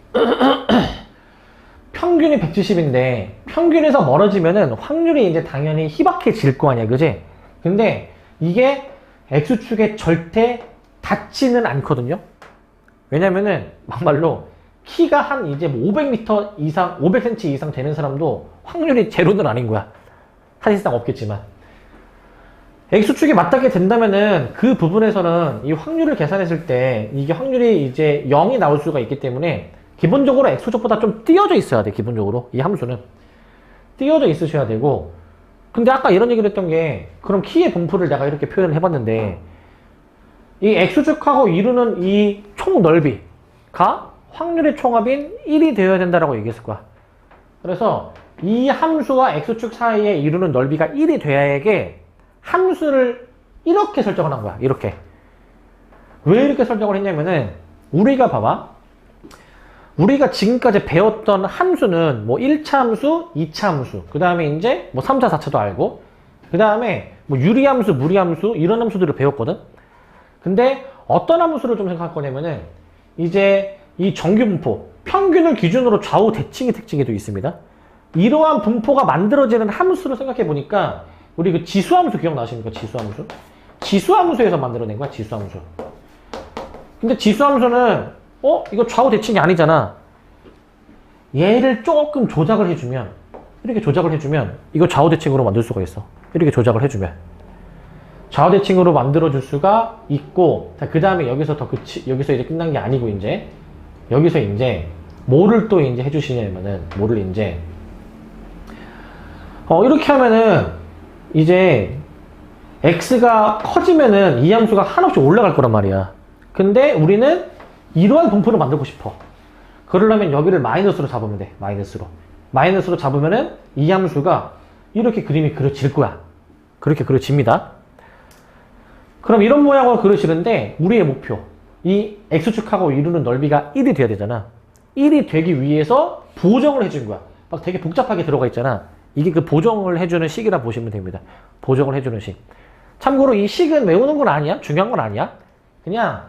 평균이 170인데 평균에서 멀어지면은 확률이 이제 당연히 희박해질 거 아니야, 그지? 근데 이게 X축에 절대 닿지는 않거든요. 왜냐면은 막말로 키가 한 이제 뭐 500m 이상, 500cm 이상 되는 사람도 확률이 제로는 아닌 거야. 사실상 없겠지만. X축이 맞닿게 된다면은 그 부분에서는 이 확률을 계산했을 때 이게 확률이 이제 0이 나올 수가 있기 때문에 기본적으로 X축보다 좀 띄어져 있어야 돼, 기본적으로. 이 함수는. 띄어져 있으셔야 되고. 근데 아까 이런 얘기를 했던 게, 그럼 키의 분포를 내가 이렇게 표현을 해봤는데, 이 X축하고 이루는 이 총 넓이가 확률의 총합인 1이 되어야 된다라고 얘기했을 거야. 그래서 이 함수와 X축 사이에 이루는 넓이가 1이 돼야게 함수를 이렇게 설정을 한 거야. 이렇게. 왜 이렇게 설정을 했냐면은, 우리가 봐봐. 우리가 지금까지 배웠던 함수는 뭐 1차 함수, 2차 함수, 그 다음에 이제 뭐 3차, 4차도 알고, 그 다음에 뭐 유리함수, 무리함수, 이런 함수들을 배웠거든? 근데 어떤 함수를 좀 생각할 거냐면은, 이제 이 정규 분포, 평균을 기준으로 좌우 대칭의 특징이 또 있습니다. 이러한 분포가 만들어지는 함수를 생각해 보니까, 우리 그 지수함수 기억나십니까? 지수함수? 지수함수에서 만들어낸 거야, 지수함수. 근데 지수함수는 이거 좌우 대칭이 아니잖아. 얘를 조금 조작을 해주면, 이렇게 조작을 해주면 이거 좌우 대칭으로 만들 수가 있어. 이렇게 조작을 해주면 좌우 대칭으로 만들어줄 수가 있고, 자, 그 다음에 여기서 여기서 이제 끝난 게 아니고, 이제 여기서 이제 뭐를 또 이제 해주시냐면은, 뭐를 이제 이렇게 하면은 이제 x가 커지면은 이 함수가 한없이 올라갈 거란 말이야. 근데 우리는 이러한 분포를 만들고 싶어. 그러려면 여기를 마이너스로 잡으면 돼. 마이너스로 잡으면은 이 함수가 이렇게 그림이 그려질 거야. 그렇게 그려집니다. 그럼 이런 모양으로 그려지는데, 우리의 목표, 이 X축하고 이루는 넓이가 1이 돼야 되잖아. 1이 되기 위해서 보정을 해준 거야. 막 되게 복잡하게 들어가 있잖아. 이게 그 보정을 해주는 식이라 보시면 됩니다. 보정을 해주는 식. 참고로 이 식은 외우는 건 아니야. 중요한 건 아니야. 그냥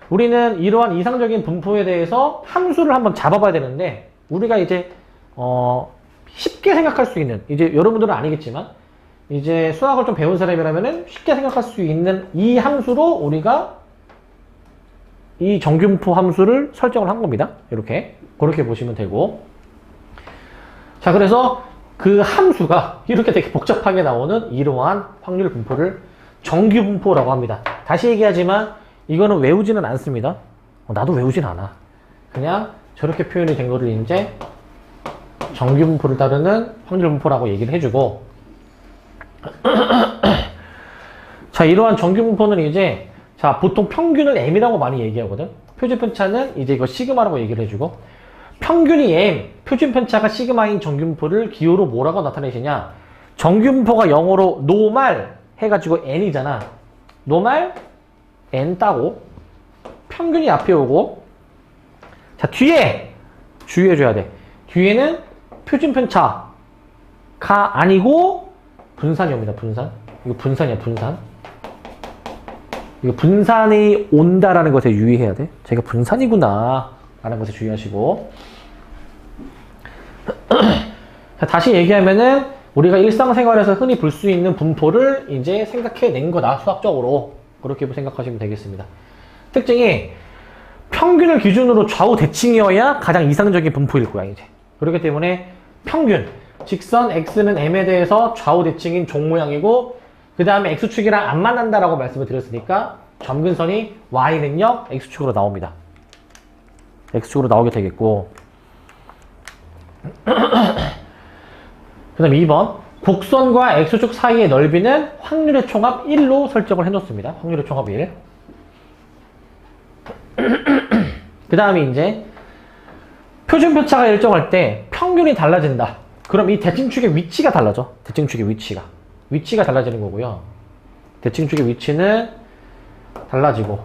우리는 이러한 이상적인 분포에 대해서 함수를 한번 잡아봐야 되는데, 우리가 이제 쉽게 생각할 수 있는, 이제 여러분들은 아니겠지만 이제 수학을 좀 배운 사람이라면은 쉽게 생각할 수 있는 이 함수로 우리가 이 정규분포 함수를 설정을 한 겁니다. 이렇게 그렇게 보시면 되고, 자, 그래서 그 함수가 이렇게 되게 복잡하게 나오는 이러한 확률 분포를 정규분포라고 합니다. 다시 얘기하지만 이거는 외우지는 않습니다. 나도 외우진 않아. 그냥 저렇게 표현이 된 거를 이제 정규분포를 따르는 확률분포라고 얘기를 해주고, 자, 이러한 정규분포는 이제, 자, 보통 평균을 m이라고 많이 얘기하거든. 표준편차는 이제 이거 시그마라고 얘기를 해주고, 평균이 m, 표준편차가 시그마인 정규분포를 기호로 뭐라고 나타내시냐? 정규분포가 영어로 normal 해가지고 n이잖아. normal n 따고 평균이 앞에 오고, 자, 뒤에 주의해줘야 돼. 뒤에는 표준편차가 아니고 분산이 옵니다. 분산. 이거 분산이야, 분산. 이거 분산이 온다라는 것에 유의해야 돼. 제가 분산이구나 라는 것에 주의하시고, 자, 다시 얘기하면은 우리가 일상생활에서 흔히 볼 수 있는 분포를 이제 생각해낸 거다, 수학적으로. 그렇게 생각하시면 되겠습니다. 특징이 평균을 기준으로 좌우 대칭이어야 가장 이상적인 분포일 거야, 이제. 그렇기 때문에 평균, 직선 x는 m에 대해서 좌우 대칭인 종 모양이고, 그 다음에 x축이랑 안 만난다라고 말씀을 드렸으니까 점근선이 y는요 x축으로 나옵니다. x축으로 나오게 되겠고, 그 다음 2번, 곡선과 x축 사이의 넓이는 확률의 총합 1로 설정을 해놓습니다. 확률의 총합 1. 그 다음에 이제 표준편차가 일정할 때 평균이 달라진다. 그럼 이 대칭축의 위치가 달라져. 대칭축의 위치가 달라지는 거고요. 대칭축의 위치는 달라지고,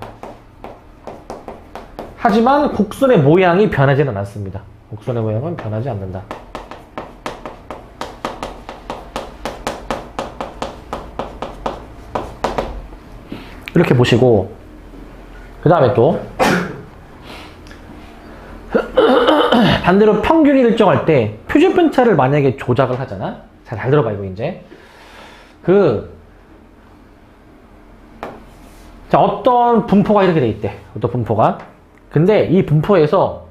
하지만 곡선의 모양이 변하지는 않습니다. 곡선의 모양은 변하지 않는다. 이렇게 보시고, 그 다음에 또 반대로 평균이 일정할 때 표준 편차를 만약에 조작을 하잖아. 잘 들어봐 이거 이제. 자, 어떤 분포가 이렇게 돼 있대. 어떤 분포가. 근데 이 분포에서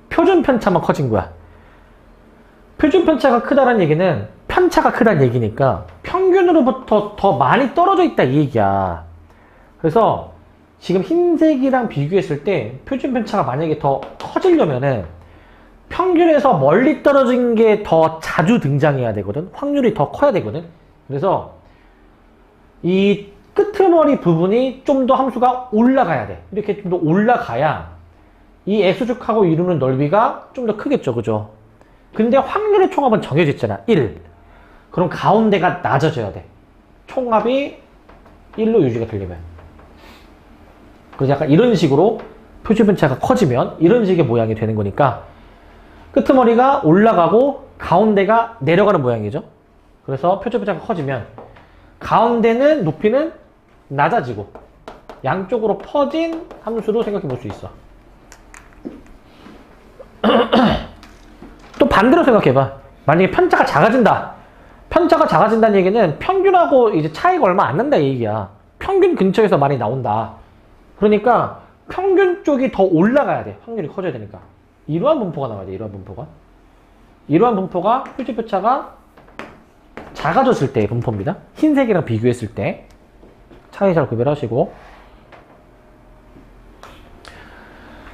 표준 편차만 커진 거야. 표준 편차가 크다는 얘기는 편차가 크다는 얘기니까 평균으로부터 더 많이 떨어져 있다 이 얘기야. 그래서 지금 흰색이랑 비교했을 때 표준 편차가 만약에 더 커지려면은 평균에서 멀리 떨어진 게 더 자주 등장해야 되거든. 확률이 더 커야 되거든. 그래서 이 끄트머리 부분이 좀 더 함수가 올라가야 돼. 이렇게 좀 더 올라가야 이 X축하고 이루는 넓이가 좀 더 크겠죠. 그죠? 근데 확률의 총합은 정해져 있잖아. 1. 그럼 가운데가 낮아져야 돼. 총합이 1로 유지가 되려면. 그래서 약간 이런 식으로 표준 편차가 커지면 이런 식의 모양이 되는 거니까 끄트머리가 올라가고 가운데가 내려가는 모양이죠. 그래서 표준 편차가 커지면 가운데는 높이는 낮아지고 양쪽으로 퍼진 함수로 생각해 볼 수 있어. 또 반대로 생각해 봐. 만약에 편차가 작아진다. 편차가 작아진다는 얘기는 평균하고 이제 차이가 얼마 안 난다 이 얘기야. 평균 근처에서 많이 나온다. 그러니까 평균 쪽이 더 올라가야 돼. 확률이 커져야 되니까. 이러한 분포가 나와야 돼. 이러한 분포가. 이러한 분포가 표준 편차가 작아졌을 때의 분포입니다. 흰색이랑 비교했을 때 차이 잘 구별하시고.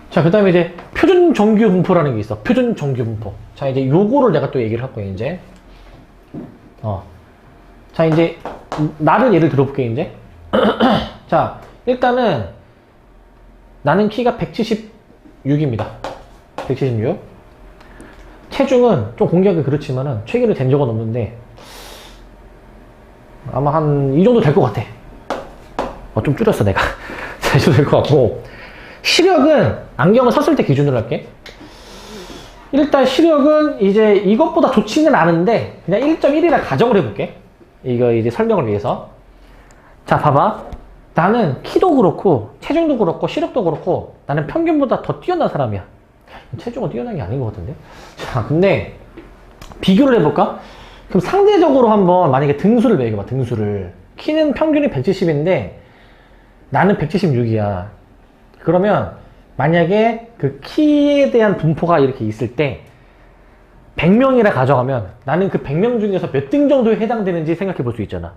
자, 그 다음에 이제 표준 정규 분포라는 게 있어. 표준 정규 분포. 자, 이제 요거를 내가 또 얘기를 할 거야, 이제. 자, 이제 나를 예를 들어볼게, 이제. 자, 일단은 나는 키가 176입니다. 176. 체중은 좀 공개하기 그렇지만은 최근에 된 적은 없는데 아마 한 이 정도 될 것 같아. 좀 줄였어 내가. 자, 이 정도 될 것 같고, 시력은 안경을 썼을 때 기준으로 할게. 일단 시력은 이제 이것보다 좋지는 않은데 그냥 1.1이라 가정을 해볼게. 이거 이제 설명을 위해서. 자, 봐봐. 나는 키도 그렇고 체중도 그렇고 시력도 그렇고 나는 평균보다 더 뛰어난 사람이야. 체중은 뛰어난 게 아닌 것 같은데. 자, 근데 비교를 해볼까? 그럼 상대적으로 한번 만약에 등수를 매겨봐. 등수를. 키는 평균이 170인데 나는 176이야. 그러면 만약에 그 키에 대한 분포가 이렇게 있을 때 100명이라 가정하면 나는 그 100명 중에서 몇 등 정도에 해당되는지 생각해 볼 수 있잖아.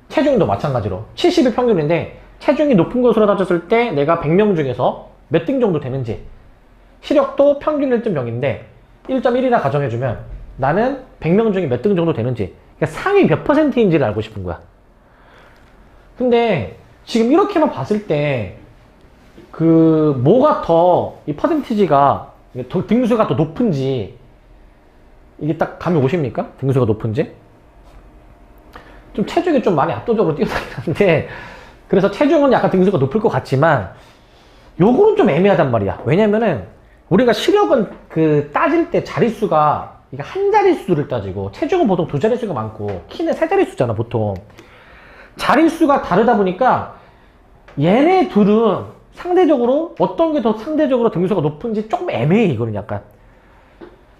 체중도 마찬가지로 70이 평균인데 체중이 높은 것으로 따졌을 때 내가 100명 중에서 몇 등 정도 되는지, 시력도 평균 1.0인데 1.1이라 가정해주면 나는 100명 중에 몇 등 정도 되는지, 그러니까 상위 몇 %인지를 알고 싶은 거야. 근데 지금 이렇게만 봤을 때 뭐가 더 이 퍼센티지가 등수가 더 높은지 이게 딱 감이 오십니까? 등수가 높은지? 좀 체중이 좀 많이 압도적으로 뛰어나긴 한데, 그래서 체중은 약간 등수가 높을 것 같지만 요거는 좀 애매하단 말이야. 왜냐면은 우리가 시력은 따질 때 자릿수가 이게 한 자릿수를 따지고 체중은 보통 두 자릿수가 많고 키는 세 자릿수잖아 보통. 자릿수가 다르다 보니까 얘네 둘은 상대적으로 어떤 게 더 상대적으로 등수가 높은지 조금 애매해. 이거는 약간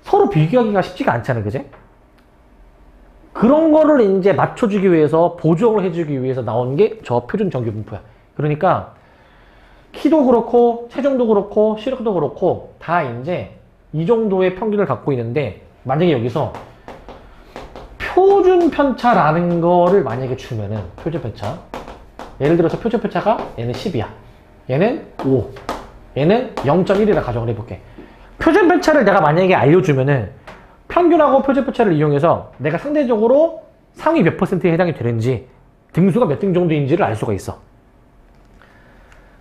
서로 비교하기가 쉽지가 않잖아, 그제? 그런 거를 이제 맞춰주기 위해서, 보정을 해주기 위해서 나온 게 저 표준 정규 분포야. 그러니까 키도 그렇고 체중도 그렇고 시력도 그렇고 다 이제 이 정도의 평균을 갖고 있는데, 만약에 여기서 표준 편차라는 거를 만약에 주면은, 표준 편차, 예를 들어서 표준 편차가 얘는 10이야, 얘는 5, 얘는 0.1이라 가정을 해볼게. 표준 편차를 내가 만약에 알려주면은 평균하고 표준 편차를 이용해서 내가 상대적으로 상위 몇 %에 해당이 되는지, 등수가 몇 등 정도인지를 알 수가 있어.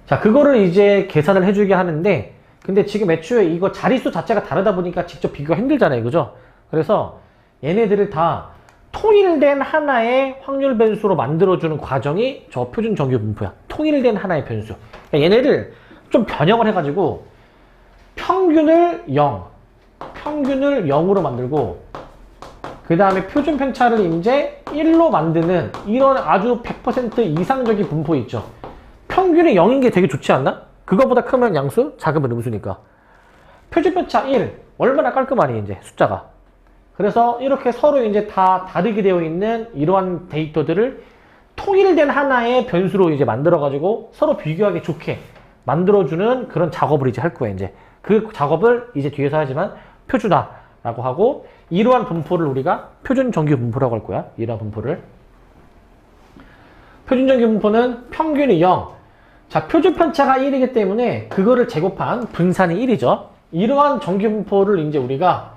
자, 그거를 이제 계산을 해주게 하는데, 근데 지금 애초에 이거 자릿수 자체가 다르다 보니까 직접 비교가 힘들잖아요, 그죠? 그래서 얘네들을 다 통일된 하나의 확률 변수로 만들어주는 과정이 저 표준 정규 분포야. 통일된 하나의 변수. 그러니까 얘네를 좀 변형을 해가지고 평균을 0, 평균을 0으로 만들고 그 다음에 표준 편차를 이제 1로 만드는 이런 아주 100% 이상적인 분포 있죠. 평균이 0인 게 되게 좋지 않나? 그거보다 크면 양수, 작으면 음수니까. 표준 편차 1, 얼마나 깔끔하니 이제 숫자가. 그래서 이렇게 서로 이제 다 다르게 되어 있는 이러한 데이터들을 통일된 하나의 변수로 이제 만들어가지고 서로 비교하기 좋게 만들어주는 그런 작업을 이제 할 거예요, 이제. 그 작업을 이제 뒤에서 하지만 표준화라고 하고, 이러한 분포를 우리가 표준 정규 분포라고 할 거야. 이러한 분포를. 표준 정규 분포는 평균이 0. 자, 표준 편차가 1이기 때문에 그거를 제곱한 분산이 1이죠. 이러한 정규 분포를 이제 우리가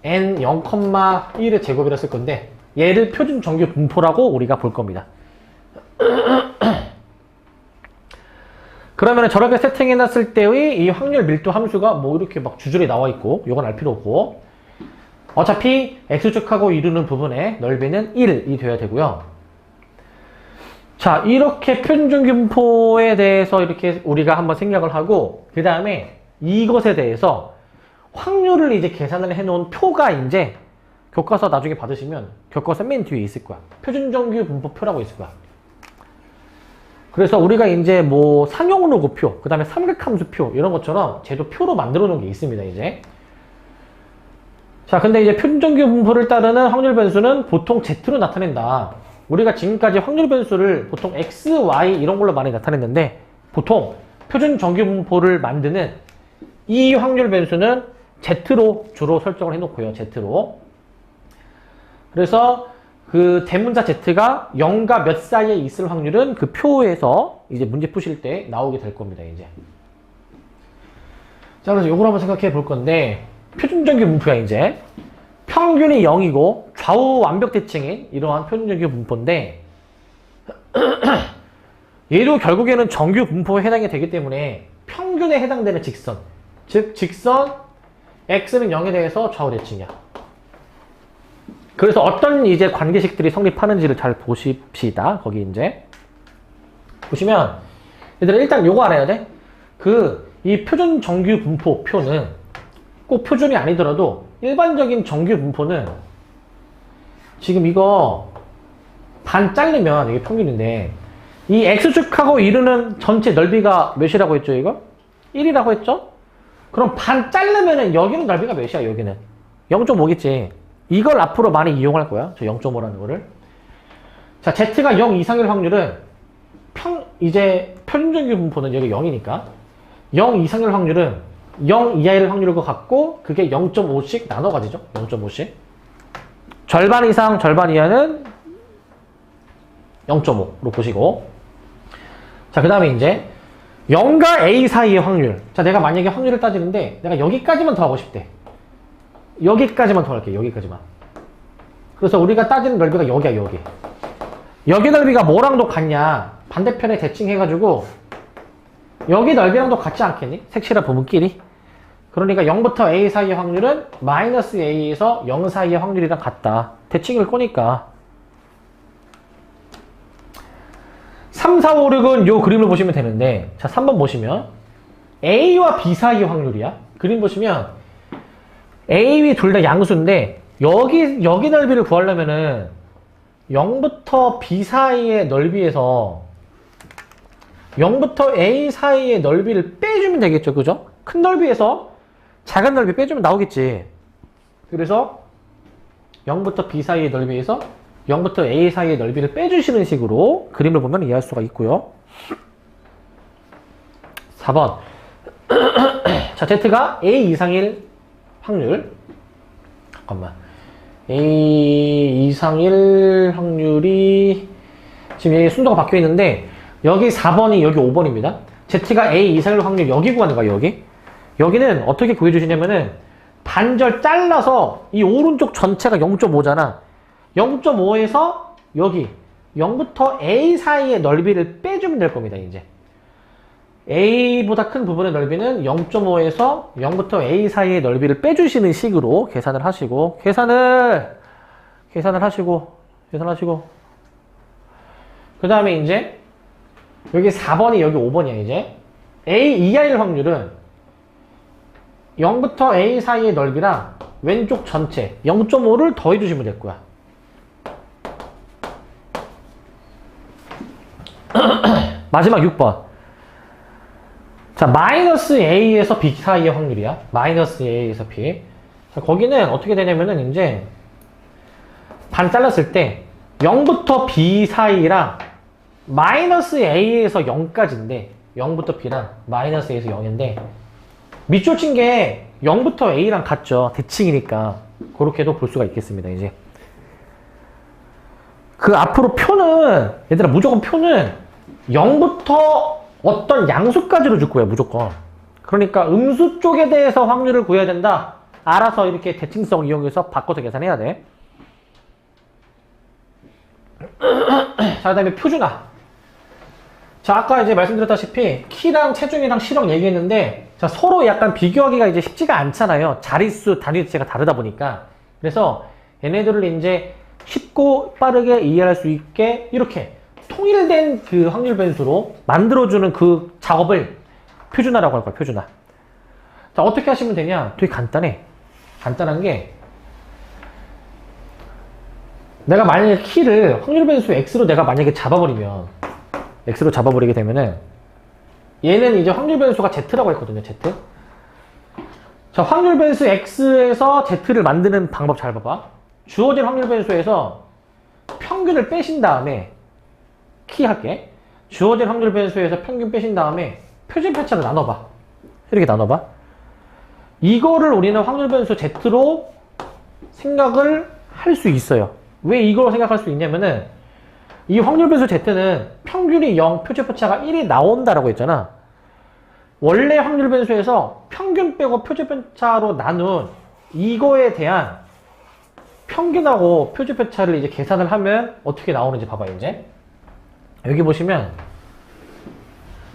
n 0,1의 제곱이라 쓸 건데, 얘를 표준 정규 분포라고 우리가 볼 겁니다. 그러면 저렇게 세팅해놨을 때의 이 확률 밀도 함수가 뭐 이렇게 막 주저리 나와 있고, 이건 알 필요 없고, 어차피 x축하고 이루는 부분의 넓이는 1이 돼야 되고요. 자, 이렇게 표준 정규 분포에 대해서 이렇게 우리가 한번 생각을 하고, 그 다음에 이것에 대해서 확률을 이제 계산을 해놓은 표가 이제 교과서 나중에 받으시면 교과서 맨 뒤에 있을 거야. 표준 정규 분포표라고 있을 거야. 그래서 우리가 이제 뭐 상용로그표, 그 다음에 삼각함수표 이런 것처럼 쟤도 표로 만들어 놓은 게 있습니다, 이제. 자, 근데 이제 표준 정규 분포를 따르는 확률 변수는 보통 Z로 나타낸다. 우리가 지금까지 확률 변수를 보통 X, Y 이런 걸로 많이 나타냈는데, 보통 표준 정규 분포를 만드는 이 확률 변수는 Z로 주로 설정을 해놓고요, Z로. 그래서 그 대문자 Z가 0과 몇 사이에 있을 확률은 그 표에서 이제 문제 푸실 때 나오게 될 겁니다, 이제. 자, 그래서 요걸 한번 생각해 볼 건데, 표준 정규 분포야, 이제. 평균이 0이고 좌우 완벽 대칭인 이러한 표준 정규 분포인데, 얘도 결국에는 정규 분포에 해당이 되기 때문에 평균에 해당되는 직선, 즉 직선 x는 0에 대해서 좌우 대칭이야. 그래서 어떤 이제 관계식들이 성립하는지를 잘 보십시다. 거기 이제 보시면, 얘들아 일단 요거 알아야 돼. 이 표준 정규 분포 표는 꼭 표준이 아니더라도 일반적인 정규 분포는 지금 이거 반 자르면 이게 평균인데, 이 x축하고 이루는 전체 넓이가 몇이라고 했죠, 이거? 1이라고 했죠? 그럼 반 자르면은 여기는 넓이가 몇이야, 여기는? 0.5겠지. 이걸 앞으로 많이 이용할 거야, 저 0.5라는 거를. 자, z가 0 이상일 확률은 이제 표준정규 분포는 여기 0이니까 0 이상일 확률은 0 이하일 확률일 것 같고, 그게 0.5씩 나눠 가지죠. 0.5씩. 절반 이상, 절반 이하는 0.5로 보시고. 자, 그 다음에 이제 0과 A 사이의 확률. 자, 내가 만약에 확률을 따지는데 내가 여기까지만 더 하고 싶대. 여기까지만 더 할게, 여기까지만. 그래서 우리가 따지는 넓이가 여기야, 여기. 여기 넓이가 뭐랑도 같냐? 반대편에 대칭해가지고 여기 넓이랑도 같지 않겠니? 색칠한 부분끼리. 그러니까 0부터 A 사이의 확률은 마이너스 A에서 0 사이의 확률이랑 같다. 대칭일 거니까. 3, 4, 5, 6은 요 그림을 보시면 되는데, 자, 3번 보시면 A와 B 사이의 확률이야. 그림 보시면 A, B 둘 다 양수인데 여기 넓이를 구하려면은 0부터 B 사이의 넓이에서 0부터 A 사이의 넓이를 빼주면 되겠죠, 그죠? 큰 넓이에서 작은 넓이 빼주면 나오겠지. 그래서 0부터 B 사이의 넓이에서 0부터 A 사이의 넓이를 빼주시는 식으로 그림을 보면 이해할 수가 있고요. 4번. 자, Z가 A 이상일 확률. 잠깐만. A 이상일 확률이 지금 여기 순서가 바뀌어 있는데, 여기 4번이 여기 5번입니다. Z가 A 이상일 확률 여기 구하는 거야, 여기. 여기는 어떻게 구해주시냐면은 반절 잘라서 이 오른쪽 전체가 0.5잖아. 0.5에서 여기 0부터 A 사이의 넓이를 빼주면 될 겁니다, 이제. A보다 큰 부분의 넓이는 0.5에서 0부터 A 사이의 넓이를 빼주시는 식으로 계산을 하시고, 계산을 하시고, 그 다음에 이제 여기 4번이 여기 5번이야, 이제. A, EI일 확률은 0부터 A 사이의 넓이랑 왼쪽 전체 0.5를 더해주시면 될 거야. 마지막 6번. 자, 마이너스 A에서 B 사이의 확률이야. 마이너스 A에서 B. 자, 거기는 어떻게 되냐면은 이제 반 잘랐을 때 0부터 B 사이랑 마이너스 A에서 0까지인데 0부터 B랑 마이너스 A에서 0인데 밑줄 친 게 0부터 A랑 같죠. 대칭이니까 그렇게도 볼 수가 있겠습니다. 이제 그 앞으로 표는 얘들아 무조건 표는 0부터 어떤 양수까지로 줄 거예요. 무조건. 그러니까 음수 쪽에 대해서 확률을 구해야 된다. 알아서 이렇게 대칭성 이용해서 바꿔서 계산해야 돼. 자, 그 다음에 표준화. 자, 아까 이제 말씀드렸다시피 키랑 체중이랑 시력 얘기했는데 자, 서로 약간 비교하기가 이제 쉽지가 않잖아요. 자릿수, 단위체가 다르다 보니까. 그래서 얘네들을 이제 쉽고 빠르게 이해할 수 있게 이렇게 통일된 그 확률 변수로 만들어주는 그 작업을 표준화라고 할 거야. 표준화. 자, 어떻게 하시면 되냐? 되게 간단해. 간단한 게 내가 만약에 키를 확률 변수 x로 내가 만약에 잡아버리면 x로 잡아버리게 되면은 얘는 이제 확률 변수가 z라고 했거든요. z. 자, 확률 변수 x에서 z를 만드는 방법 잘 봐봐. 주어진 확률 변수에서 평균을 빼신 다음에 키 할게. 주어진 확률 변수에서 평균 빼신 다음에 표준 편차를 나눠봐. 이렇게 나눠봐. 이거를 우리는 확률 변수 z로 생각을 할 수 있어요. 왜 이걸 생각할 수 있냐면은 이 확률 변수 z는 평균이 0, 표준 편차가 1이 나온다라고 했잖아. 원래 확률 변수에서 평균 빼고 표준 편차로 나눈 이거에 대한 평균하고 표준 편차를 이제 계산을 하면 어떻게 나오는지 봐봐. 이제 여기 보시면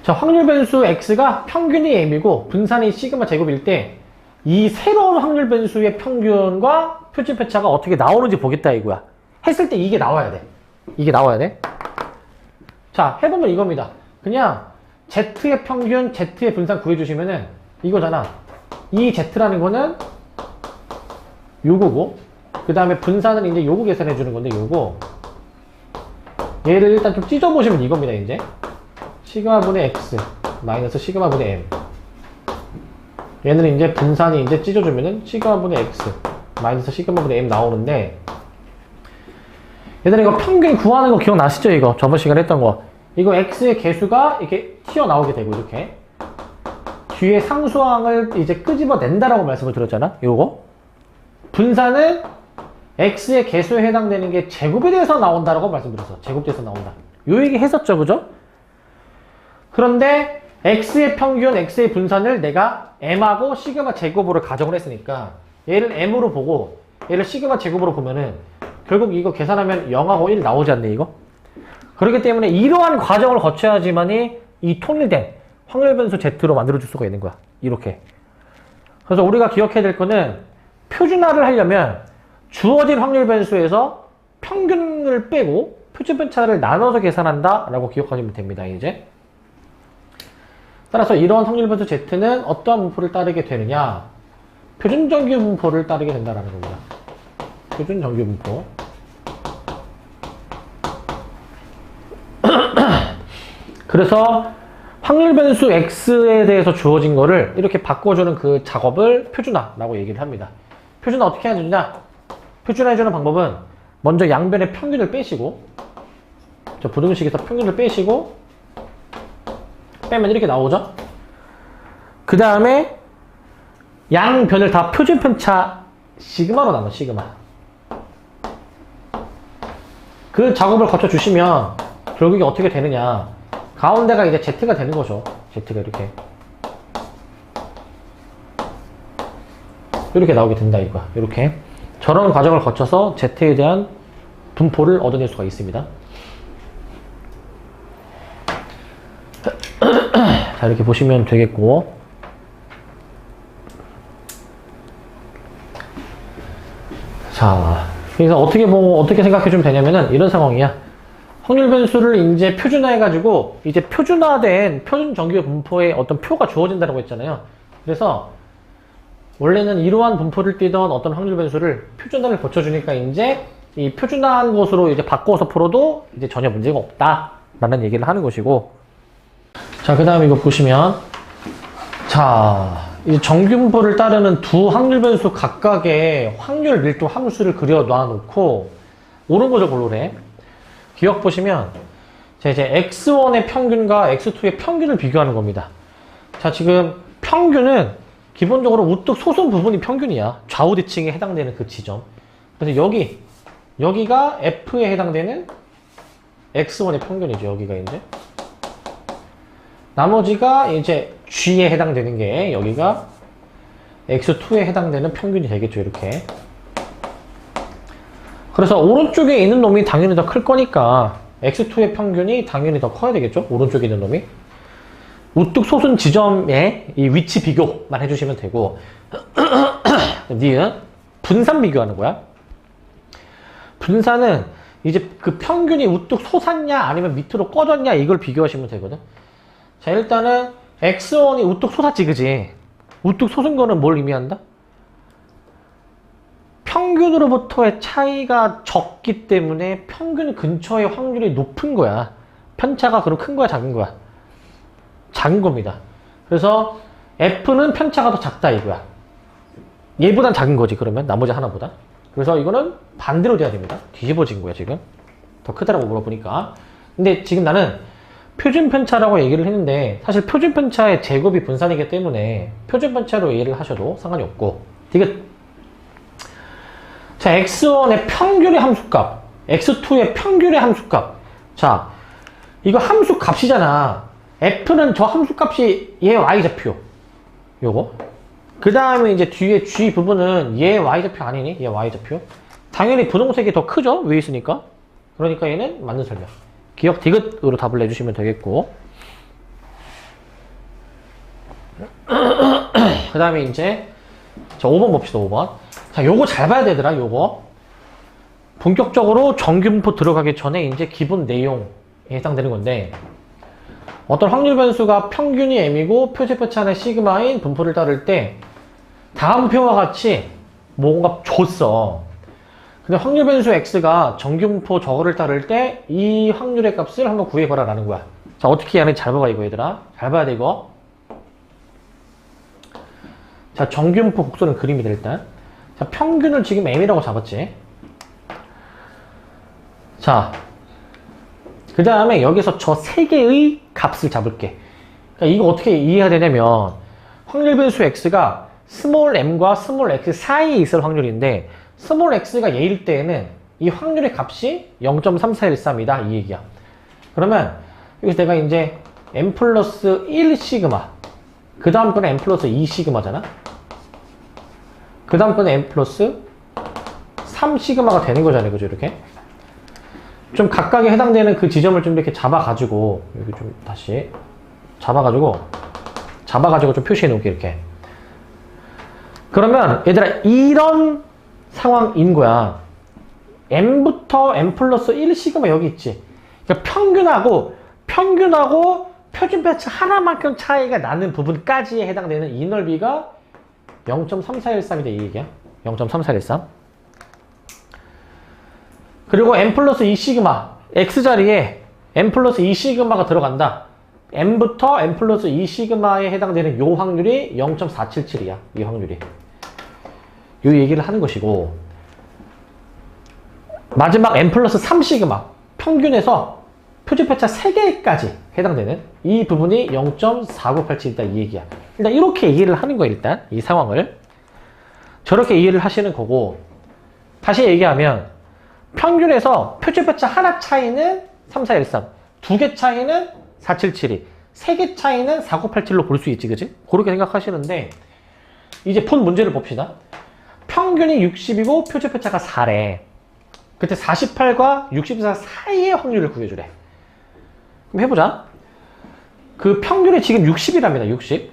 자, 확률 변수 x가 평균이 m이고 분산이 시그마 제곱일 때 이 새로운 확률 변수의 평균과 표준 편차가 어떻게 나오는지 보겠다 이거야. 했을 때 이게 나와야 돼. 이게 나와야 돼. 자, 해보면 이겁니다. 그냥 z의 평균, z의 분산 구해주시면은 이거잖아. 이 z라는 거는 요거고 그 다음에 분산은 이제 요거 계산해주는 건데 요거 얘를 일단 좀 찢어보시면 이겁니다. 이제 시그마분의 x 마이너스 시그마분의 m 얘는 이제 분산이 이제 찢어주면은 시그마분의 x 마이너스 시그마분의 m 나오는데 얘들아 이거 평균 구하는 거 기억나시죠? 이거 저번 시간에 했던 거 이거 x의 개수가 이렇게 튀어나오게 되고 이렇게 뒤에 상수항을 이제 끄집어낸다라고 말씀을 드렸잖아. 요거 분산은 x의 개수에 해당되는 게 제곱에 대해서 나온다라고 말씀드렸어. 제곱돼서 나온다. 요 얘기 했었죠, 그죠? 그런데 x의 평균, x의 분산을 내가 m하고 시그마 제곱으로 가정을 했으니까 얘를 m으로 보고 얘를 시그마 제곱으로 보면은 결국 이거 계산하면 0하고 1 나오지 않네, 이거? 그렇기 때문에 이러한 과정을 거쳐야지만이 이 통일된 확률 변수 z로 만들어줄 수가 있는 거야. 이렇게. 그래서 우리가 기억해야 될 거는 표준화를 하려면 주어진 확률 변수에서 평균을 빼고 표준 편차를 나눠서 계산한다 라고 기억하시면 됩니다. 이제 따라서 이러한 확률 변수 z는 어떠한 분포를 따르게 되느냐, 표준 정규 분포를 따르게 된다라는 겁니다. 표준 정규 분포. 그래서 확률 변수 x에 대해서 주어진 거를 이렇게 바꿔주는 그 작업을 표준화라고 얘기를 합니다. 표준화 어떻게 해주냐? 표준화해주는 방법은 먼저 양변의 평균을 빼시고, 저 부등식에서 평균을 빼시고 빼면 이렇게 나오죠? 그 다음에 양변을 다 표준 편차 시그마로 나눠. 시그마. 그 작업을 거쳐주시면 결국에 어떻게 되느냐, 가운데가 이제 z가 되는 거죠. z가 이렇게 나오게 된다 이거야. 이렇게 저런 과정을 거쳐서 z에 대한 분포를 얻어낼 수가 있습니다. 자, 이렇게 보시면 되겠고, 자, 그래서 어떻게 생각해 주면 되냐면은 이런 상황이야. 확률 변수를 이제 표준화해가지고 이제 표준화된 표준 정규 분포에 어떤 표가 주어진다고 했잖아요. 그래서 원래는 이러한 분포를 띠던 어떤 확률 변수를 표준화를 거쳐주니까 이제 이 표준화한 것으로 이제 바꿔서 풀어도 이제 전혀 문제가 없다라는 얘기를 하는 것이고. 자, 그 다음에 이거 보시면, 자, 이 정규 분포를 따르는 두 확률 변수 각각의 확률 밀도 함수를 그려 놔놓고 옳은 거죠, 골로래. 기억 보시면, 자, 이제 x1의 평균과 x2의 평균을 비교하는 겁니다. 자, 지금 평균은 기본적으로 우뚝 솟은 부분이 평균이야. 좌우 대칭에 해당되는 그 지점. 그래서 여기가 F에 해당되는 X1의 평균이죠. 여기가 이제. 나머지가 이제 G에 해당되는 게 여기가 X2에 해당되는 평균이 되겠죠. 이렇게. 그래서 오른쪽에 있는 놈이 당연히 더 클 거니까 X2의 평균이 당연히 더 커야 되겠죠. 오른쪽에 있는 놈이. 우뚝 솟은 지점의 이 위치 비교만 해주시면 되고 니은 분산 비교하는 거야. 분산은 이제 그 평균이 우뚝 솟았냐 아니면 밑으로 꺼졌냐 이걸 비교하시면 되거든. 자, 일단은 x1이 우뚝 솟았지, 그지? 우뚝 솟은 거는 뭘 의미한다? 평균으로부터의 차이가 적기 때문에 평균 근처의 확률이 높은 거야. 편차가 그럼 큰 거야, 작은 거야? 작은 겁니다. 그래서 F는 편차가 더 작다 이거야. 얘보단 작은 거지, 그러면 나머지 하나보다. 그래서 이거는 반대로 돼야 됩니다. 뒤집어진 거야, 지금. 더 크다라고 물어보니까. 근데 지금 나는 표준 편차라고 얘기를 했는데 사실 표준 편차의 제곱이 분산이기 때문에 표준 편차로 얘기를 하셔도 상관이 없고. 이게 자, x1의 평균의 함수값, x2의 평균의 함수값. 자, 이거 함수 값이잖아. F는 저 함수값이 얘 y좌표. 요거. 그 다음에 이제 뒤에 G 부분은 얘 y좌표 아니니? 얘 y좌표. 당연히 분홍색이 더 크죠? 위에 있으니까. 그러니까 얘는 맞는 설명. 기억 디귿으로 답을 내주시면 되겠고. 그 다음에 이제 자, 5번 봅시다. 5번. 자, 요거 잘 봐야 되더라. 요거. 본격적으로 정규분포 들어가기 전에 이제 기본 내용에 해당되는 건데, 어떤 확률 변수가 평균이 m이고 표제 편차는 시그마인 분포를 따를 때 다음 표와 같이 뭔가 줬어. 근데 확률 변수 x가 정규 분포 저거를 따를 때 이 확률의 값을 한번 구해봐라 라는 거야. 자, 어떻게 하는지 잘 봐봐, 이거 얘들아. 잘 봐야 돼, 이거. 자, 정규 분포 곡선은 그림이다, 일단. 자, 평균을 지금 m이라고 잡았지. 자, 그 다음에 여기서 저 세 개의 값을 잡을게. 그러니까 이거 어떻게 이해해야 되냐면, 확률 변수 x가 스몰 m과 스몰 x 사이에 있을 확률인데, 스몰 x가 얘일 때에는 이 확률의 값이 0.3413이다 이 얘기야. 그러면 여기서 내가 이제 m 플러스 1 시그마, 그 다음 거는 m 플러스 2 시그마잖아. 그 다음 거는 m 플러스 3 시그마가 되는 거잖아요, 그죠? 이렇게 좀 각각에 해당되는 그 지점을 좀 이렇게 잡아가지고, 여기 좀 다시 잡아가지고 좀 표시해 놓을게, 이렇게. 그러면 얘들아, 이런 상황인 거야. m부터 m 플러스 1 시그마 여기 있지. 그러니까 평균하고 표준 편차 하나만큼 차이가 나는 부분까지에 해당되는 이 넓이가 0.3413이다 이 얘기야. 0.3413. 그리고 m 플러스 2 시그마 x자리에 m 플러스 2 시그마가 들어간다. m부터 m 플러스 2 시그마에 해당되는 요 확률이 0.477이야. 이 확률이. 요 얘기를 하는 것이고, 마지막 m 플러스 3 시그마 평균에서 표준 편차 3개까지 해당되는 이 부분이 0.4987이다 이 얘기야. 일단 이렇게 이해를 하는 거야. 일단 이 상황을 저렇게 이해를 하시는 거고, 다시 얘기하면 평균에서 표준 편차 하나 차이는 3413, 두 개 차이는 4772, 세 개 차이는 4987로 볼 수 있지, 그치? 그렇게 생각하시는데, 이제 본 문제를 봅시다. 평균이 60이고 표준 편차가 4래. 그때 48과 64 사이의 확률을 구해주래. 그럼 해보자. 그 평균이 지금 60이랍니다.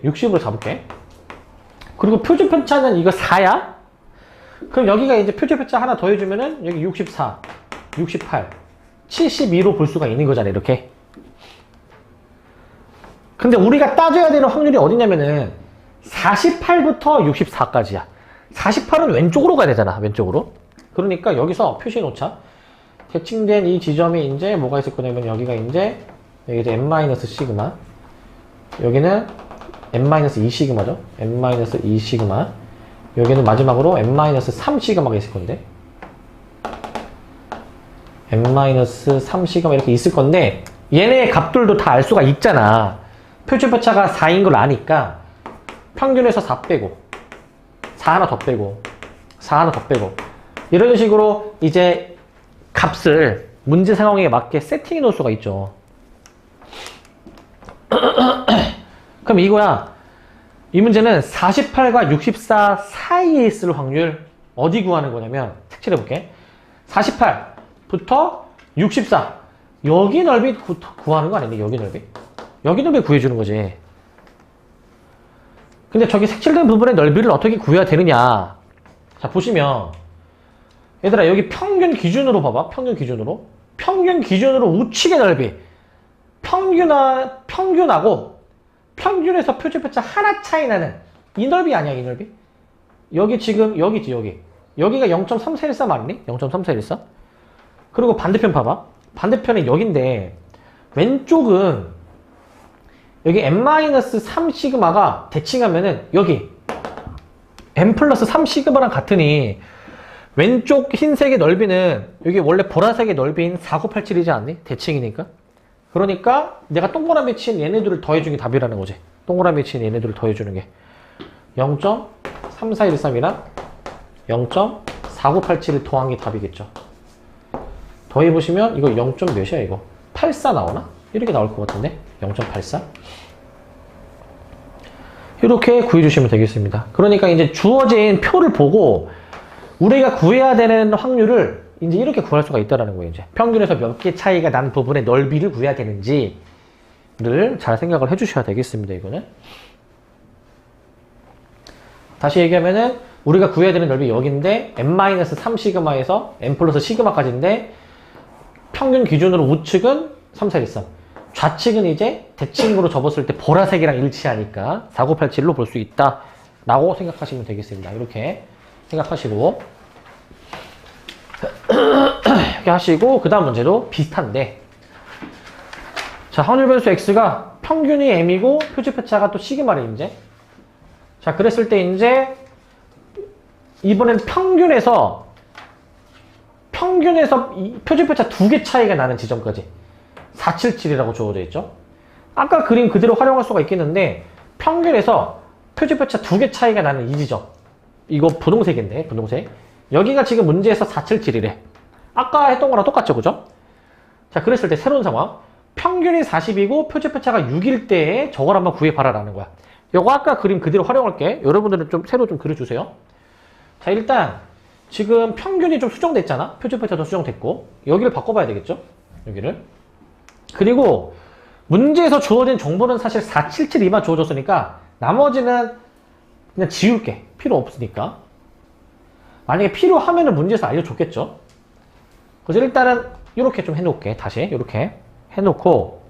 60으로 잡을게. 그리고 표준 편차는 이거 4야. 그럼 여기가 이제 표준 편차 하나 더해주면은 여기 64, 68, 72로 볼 수가 있는 거잖아요, 이렇게. 근데 우리가 따져야 되는 확률이 어디냐면은 48부터 64까지야. 48은 왼쪽으로 가야 되잖아, 왼쪽으로. 그러니까 여기서 표시해 놓자. 대칭된 이 지점이 이제 뭐가 있을 거냐면 여기가 이제 n-시그마, 여기는 n-2 시그마죠. n-2 시그마. 여기는 마지막으로 n-3 시그마가 있을 건데, n-3 시그마 이렇게 있을 건데, 얘네의 값들도 다 알 수가 있잖아. 표준표차가 4인 걸 아니까 평균에서 4 빼고 4 하나 더 빼고 4 하나 더 빼고 이런 식으로 이제 값을 문제 상황에 맞게 세팅해 놓을 수가 있죠. 그럼 이거야. 이 문제는 48과 64 사이에 있을 확률 어디 구하는 거냐면 색칠해 볼게. 48부터 64 여기 넓이 구하는 거 아니니? 여기 넓이? 여기 넓이 구해주는 거지. 근데 저기 색칠된 부분의 넓이를 어떻게 구해야 되느냐. 자, 보시면 얘들아 여기 평균 기준으로 봐봐. 평균 기준으로. 평균 기준으로 우측의 넓이. 평균하고 평균에서 표준표차 하나 차이 나는 이 넓이 아니야, 이 넓이? 여기 지금 여기지, 여기. 여기가 0.3414 맞니? 0.3414. 그리고 반대편 봐봐. 반대편은 여긴데 왼쪽은 여기 n-3 시그마가 대칭하면은 여기 n 플러스 3 시그마랑 같으니 왼쪽 흰색의 넓이는 여기 원래 보라색의 넓이인 4987이지 않니? 대칭이니까. 그러니까 내가 동그라미 친 얘네들을 더해주는 게 답이라는 거지. 동그라미 친 얘네들을 더해주는 게 0.3413이랑 0.4987을 더한 게 답이겠죠. 더해보시면 이거 0. 몇이야 이거? 84 나오나? 이렇게 나올 것 같은데 0.84 이렇게 구해주시면 되겠습니다. 그러니까 이제 주어진 표를 보고 우리가 구해야 되는 확률을 이제 이렇게 구할 수가 있다는 거예요. 이제 평균에서 몇 개 차이가 나는 부분의 넓이를 구해야 되는지를 잘 생각을 해주셔야 되겠습니다. 이거는 다시 얘기하면은 우리가 구해야 되는 넓이 여기인데 n-3 시그마에서 n 플러스 시그마까지인데 평균 기준으로 우측은 3413 좌측은 이제 대칭으로 접었을 때 보라색이랑 일치하니까 4987로 볼 수 있다 라고 생각하시면 되겠습니다. 이렇게 생각하시고 이렇게 하시고 그 다음 문제도 비슷한데, 자, 확률 변수 x가 평균이 m이고 표준표차가 또 시그마래 이제. 자, 그랬을 때 이제 이번엔 평균에서 이 표준표차 2개 차이가 나는 지점까지 477이라고 주어져 있죠. 아까 그림 그대로 활용할 수가 있겠는데 평균에서 표준표차 2개 차이가 나는 이 지점, 이거 분홍색인데 분홍색, 여기가 지금 문제에서 477이래. 아까 했던 거랑 똑같죠, 그죠? 자, 그랬을 때 새로운 상황, 평균이 40이고 표준표차가 6일 때에 저걸 한번 구해봐라라는 거야. 요거 아까 그림 그대로 활용할게. 여러분들은 좀 새로 좀 그려주세요. 자, 일단 지금 평균이 좀 수정됐잖아. 표준표차도 수정됐고 여기를 바꿔봐야 되겠죠, 여기를. 그리고 문제에서 주어진 정보는 사실 4772만 주어졌으니까 나머지는 그냥 지울게. 필요 없으니까. 만약에 필요하면은 문제에서 알려줬겠죠. 그래서 일단은 이렇게 좀 해놓을게. 다시 이렇게 해놓고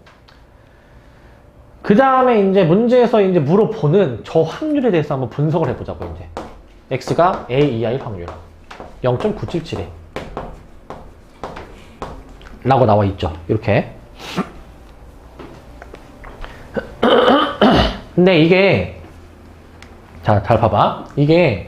그 다음에 이제 문제에서 이제 물어보는 저 확률에 대해서 한번 분석을 해보자고. 이제 x가 a 이하일 확률 0.977에 라고 나와 있죠. 이렇게. 근데 이게, 자, 잘 봐봐. 이게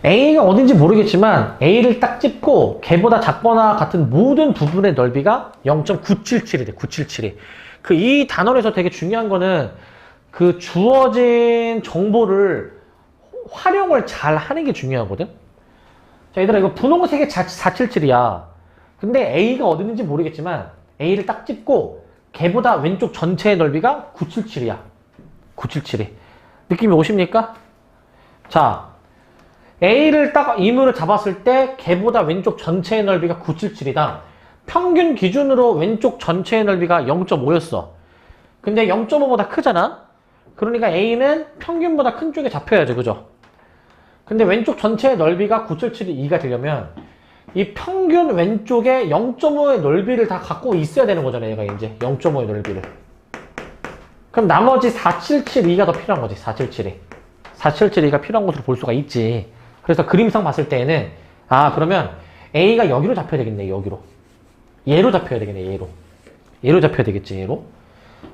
A가 어딘지 모르겠지만 A를 딱 찝고 걔보다 작거나 같은 모든 부분의 넓이가 0.977이 돼. 977이. 그 이 단원에서 되게 중요한 거는 그 주어진 정보를 활용을 잘 하는 게 중요하거든. 자, 얘들아, 이거 분홍색의 477이야. 근데 A가 어디 있는지 모르겠지만 A를 딱 찝고 걔보다 왼쪽 전체의 넓이가 977이야. 977이. 느낌이 오십니까? 자, A를 딱 임의로 잡았을 때 걔보다 왼쪽 전체의 넓이가 977이다. 평균 기준으로 왼쪽 전체의 넓이가 0.5였어. 근데 0.5보다 크잖아? 그러니까 A는 평균보다 큰 쪽에 잡혀야죠. 그죠? 근데 왼쪽 전체의 넓이가 977이 2가 되려면 이 평균 왼쪽에 0.5의 넓이를 다 갖고 있어야 되는 거잖아요. 얘가 이제 0.5의 넓이를. 그럼 나머지 4772가 더 필요한 거지. 4772. 4772가 필요한 것으로 볼 수가 있지. 그래서 그림상 봤을 때에는 그러면 A가 여기로 잡혀야 되겠네. 여기로. 얘로 잡혀야 되겠네. 얘로 잡혀야 되겠지.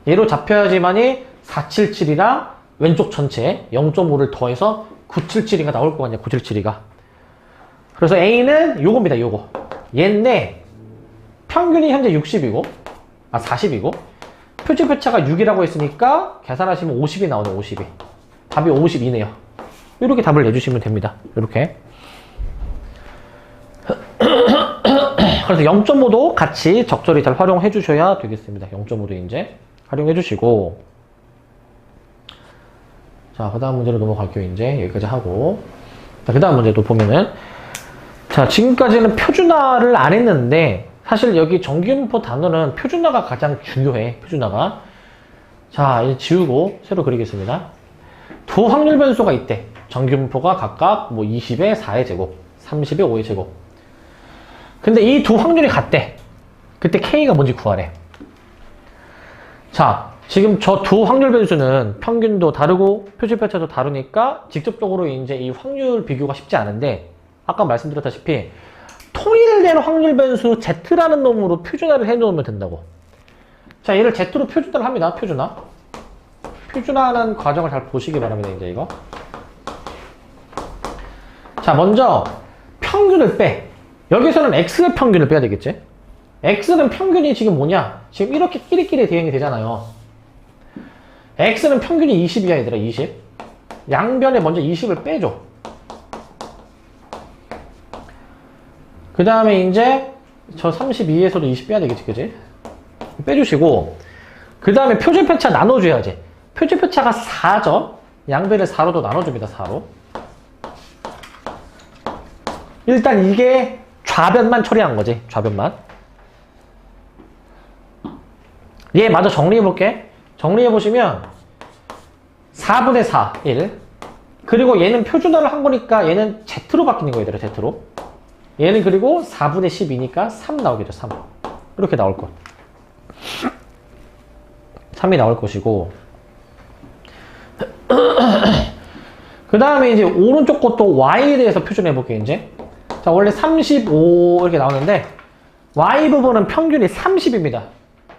얘로 잡혀야지만이 477이랑 왼쪽 전체 0.5를 더해서 977이가 나올 거 아니야. 977이가. 그래서 A는 요겁니다. 요거. 얘인데 평균이 현재 60이고 40이고 표준표차가 6이라고 했으니까 계산하시면 50이 나오네. 50이. 답이 52네요. 이렇게 답을 내주시면 됩니다. 이렇게. 그래서 0.5도 같이 적절히 잘 활용해 주셔야 되겠습니다. 0.5도 이제 활용해 주시고, 자, 그 다음 문제로 넘어갈게요. 이제 여기까지 하고, 자, 그 다음 문제도 보면은, 자, 지금까지는 표준화를 안 했는데 사실 여기 정규분포 단어는 표준화가 가장 중요해. 표준화가. 자, 이제 지우고 새로 그리겠습니다. 두 확률 변수가 있대. 정규분포가 각각 뭐 20의 4의 제곱, 30의 5의 제곱. 근데 이 두 확률이 같대. 그때 K가 뭔지 구하래. 자, 지금 저 두 확률 변수는 평균도 다르고 표준표차도 다르니까 직접적으로 이제 이 확률 비교가 쉽지 않은데, 아까 말씀드렸다시피 통일된 확률 변수 Z라는 놈으로 표준화를 해놓으면 된다고. 자, 얘를 Z로 표준화를 합니다. 표준화하는 과정을 잘 보시기 바랍니다. 이제 이거. 자, 먼저 평균을 빼. 여기서는 X의 평균을 빼야 되겠지? X는 평균이 지금 뭐냐? 지금 이렇게 끼리끼리 대응이 되잖아요. X는 평균이 20이야, 얘들아. 20. 양변에 먼저 20을 빼줘. 그 다음에 이제 저 32에서도 20 빼야 되겠지, 그지? 빼주시고, 그 다음에 표준표차 나눠줘야지. 표준표차가 4죠? 양변을 4로도 나눠줍니다, 4로. 일단 이게 좌변만 처리한 거지, 좌변만. 얘 마저 정리해볼게. 정리해보시면 4분의 4, 1. 그리고 얘는 표준화를 한 거니까 얘는 Z로 바뀌는 거예요, 얘들아, Z로. 얘는 그리고 4분의 12니까 3 나오겠죠, 3. 이렇게 나올 것. 3이 나올 것이고. 그 다음에 이제 오른쪽 것도 Y에 대해서 표준해 볼게요, 이제. 자, 원래 35 이렇게 나오는데, Y 부분은 평균이 30입니다.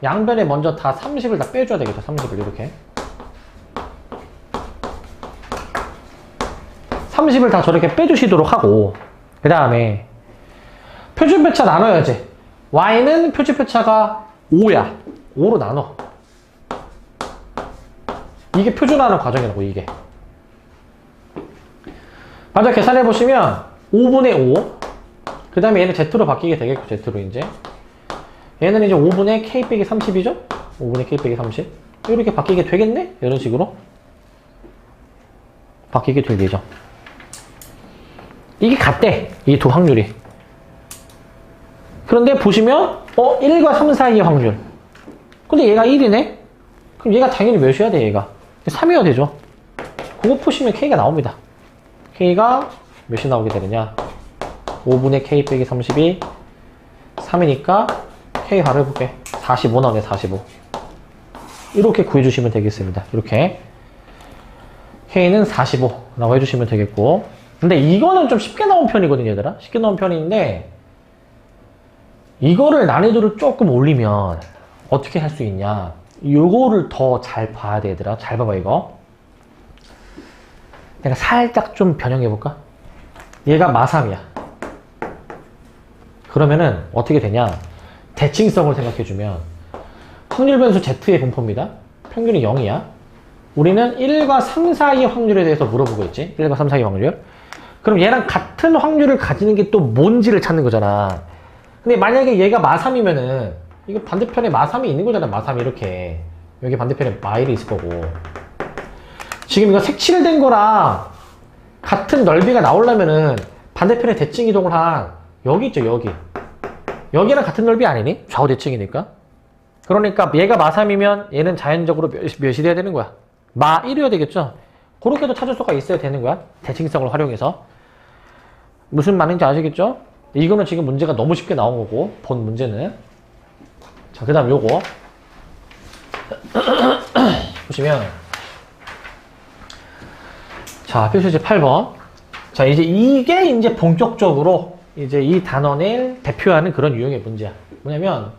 양변에 먼저 다 30을 다 빼줘야 되겠죠, 30을 이렇게. 30을 다 저렇게 빼주시도록 하고, 그 다음에 표준표차 나눠야지. Y는 표준표차가 5야. 5로 나눠. 이게 표준화하는 과정이라고, 이게. 먼저 계산해보시면 5분의 5. 그 다음에 얘는 Z로 바뀌게 되겠고, Z로 이제. 얘는 이제 5분의 K 빼기 30이죠? 5분의 K 빼기 30. 이렇게 바뀌게 되겠네? 이런 식으로. 바뀌게 되죠. 이게 같대. 이 두 확률이. 그런데 보시면 1과 3 사이의 확률. 근데 얘가 1이네? 그럼 얘가 당연히 몇이어야 돼, 얘가? 3이어야 되죠. 그거 푸시면 K가 나옵니다. K가 몇이 나오게 되느냐? 5분의 K 빼기 32 3이니까 K 바로 해볼게. 45 나오네, 45. 이렇게 구해주시면 되겠습니다. 이렇게 K는 45라고 해주시면 되겠고, 근데 이거는 좀 쉽게 나온 편이거든요, 얘들아. 쉽게 나온 편인데, 이거를 난이도를 조금 올리면 어떻게 할 수 있냐, 요거를 더 잘 봐야 돼, 얘들아. 잘 봐봐. 이거 내가 살짝 좀 변형해 볼까? 얘가 마3이야. 그러면은 어떻게 되냐, 대칭성을 생각해 주면 확률 변수 Z의 분포입니다. 평균이 0이야. 우리는 1과 3 사이의 확률에 대해서 물어보고 있지. 1과 3 사이의 확률. 그럼 얘랑 같은 확률을 가지는 게 또 뭔지를 찾는 거잖아. 근데 만약에 얘가 마3이면은 이거 반대편에 마3이 있는 거잖아. 마3이 이렇게. 여기 반대편에 마1이 있을 거고. 지금 이거 색칠된 거랑 같은 넓이가 나오려면은 반대편에 대칭 이동을 한 여기 있죠, 여기. 여기랑 같은 넓이 아니니? 좌우 대칭이니까. 그러니까 얘가 마3이면 얘는 자연적으로 몇이 돼야 되는 거야? 마1이어야 되겠죠? 그렇게도 찾을 수가 있어야 되는 거야. 대칭성을 활용해서. 무슨 말인지 아시겠죠? 이거는 지금 문제가 너무 쉽게 나온 거고, 본 문제는. 자, 그 다음 요거. 보시면. 자, 표시지 8번. 자, 이게 이제 본격적으로 이제 이 단원을 대표하는 그런 유형의 문제야. 뭐냐면,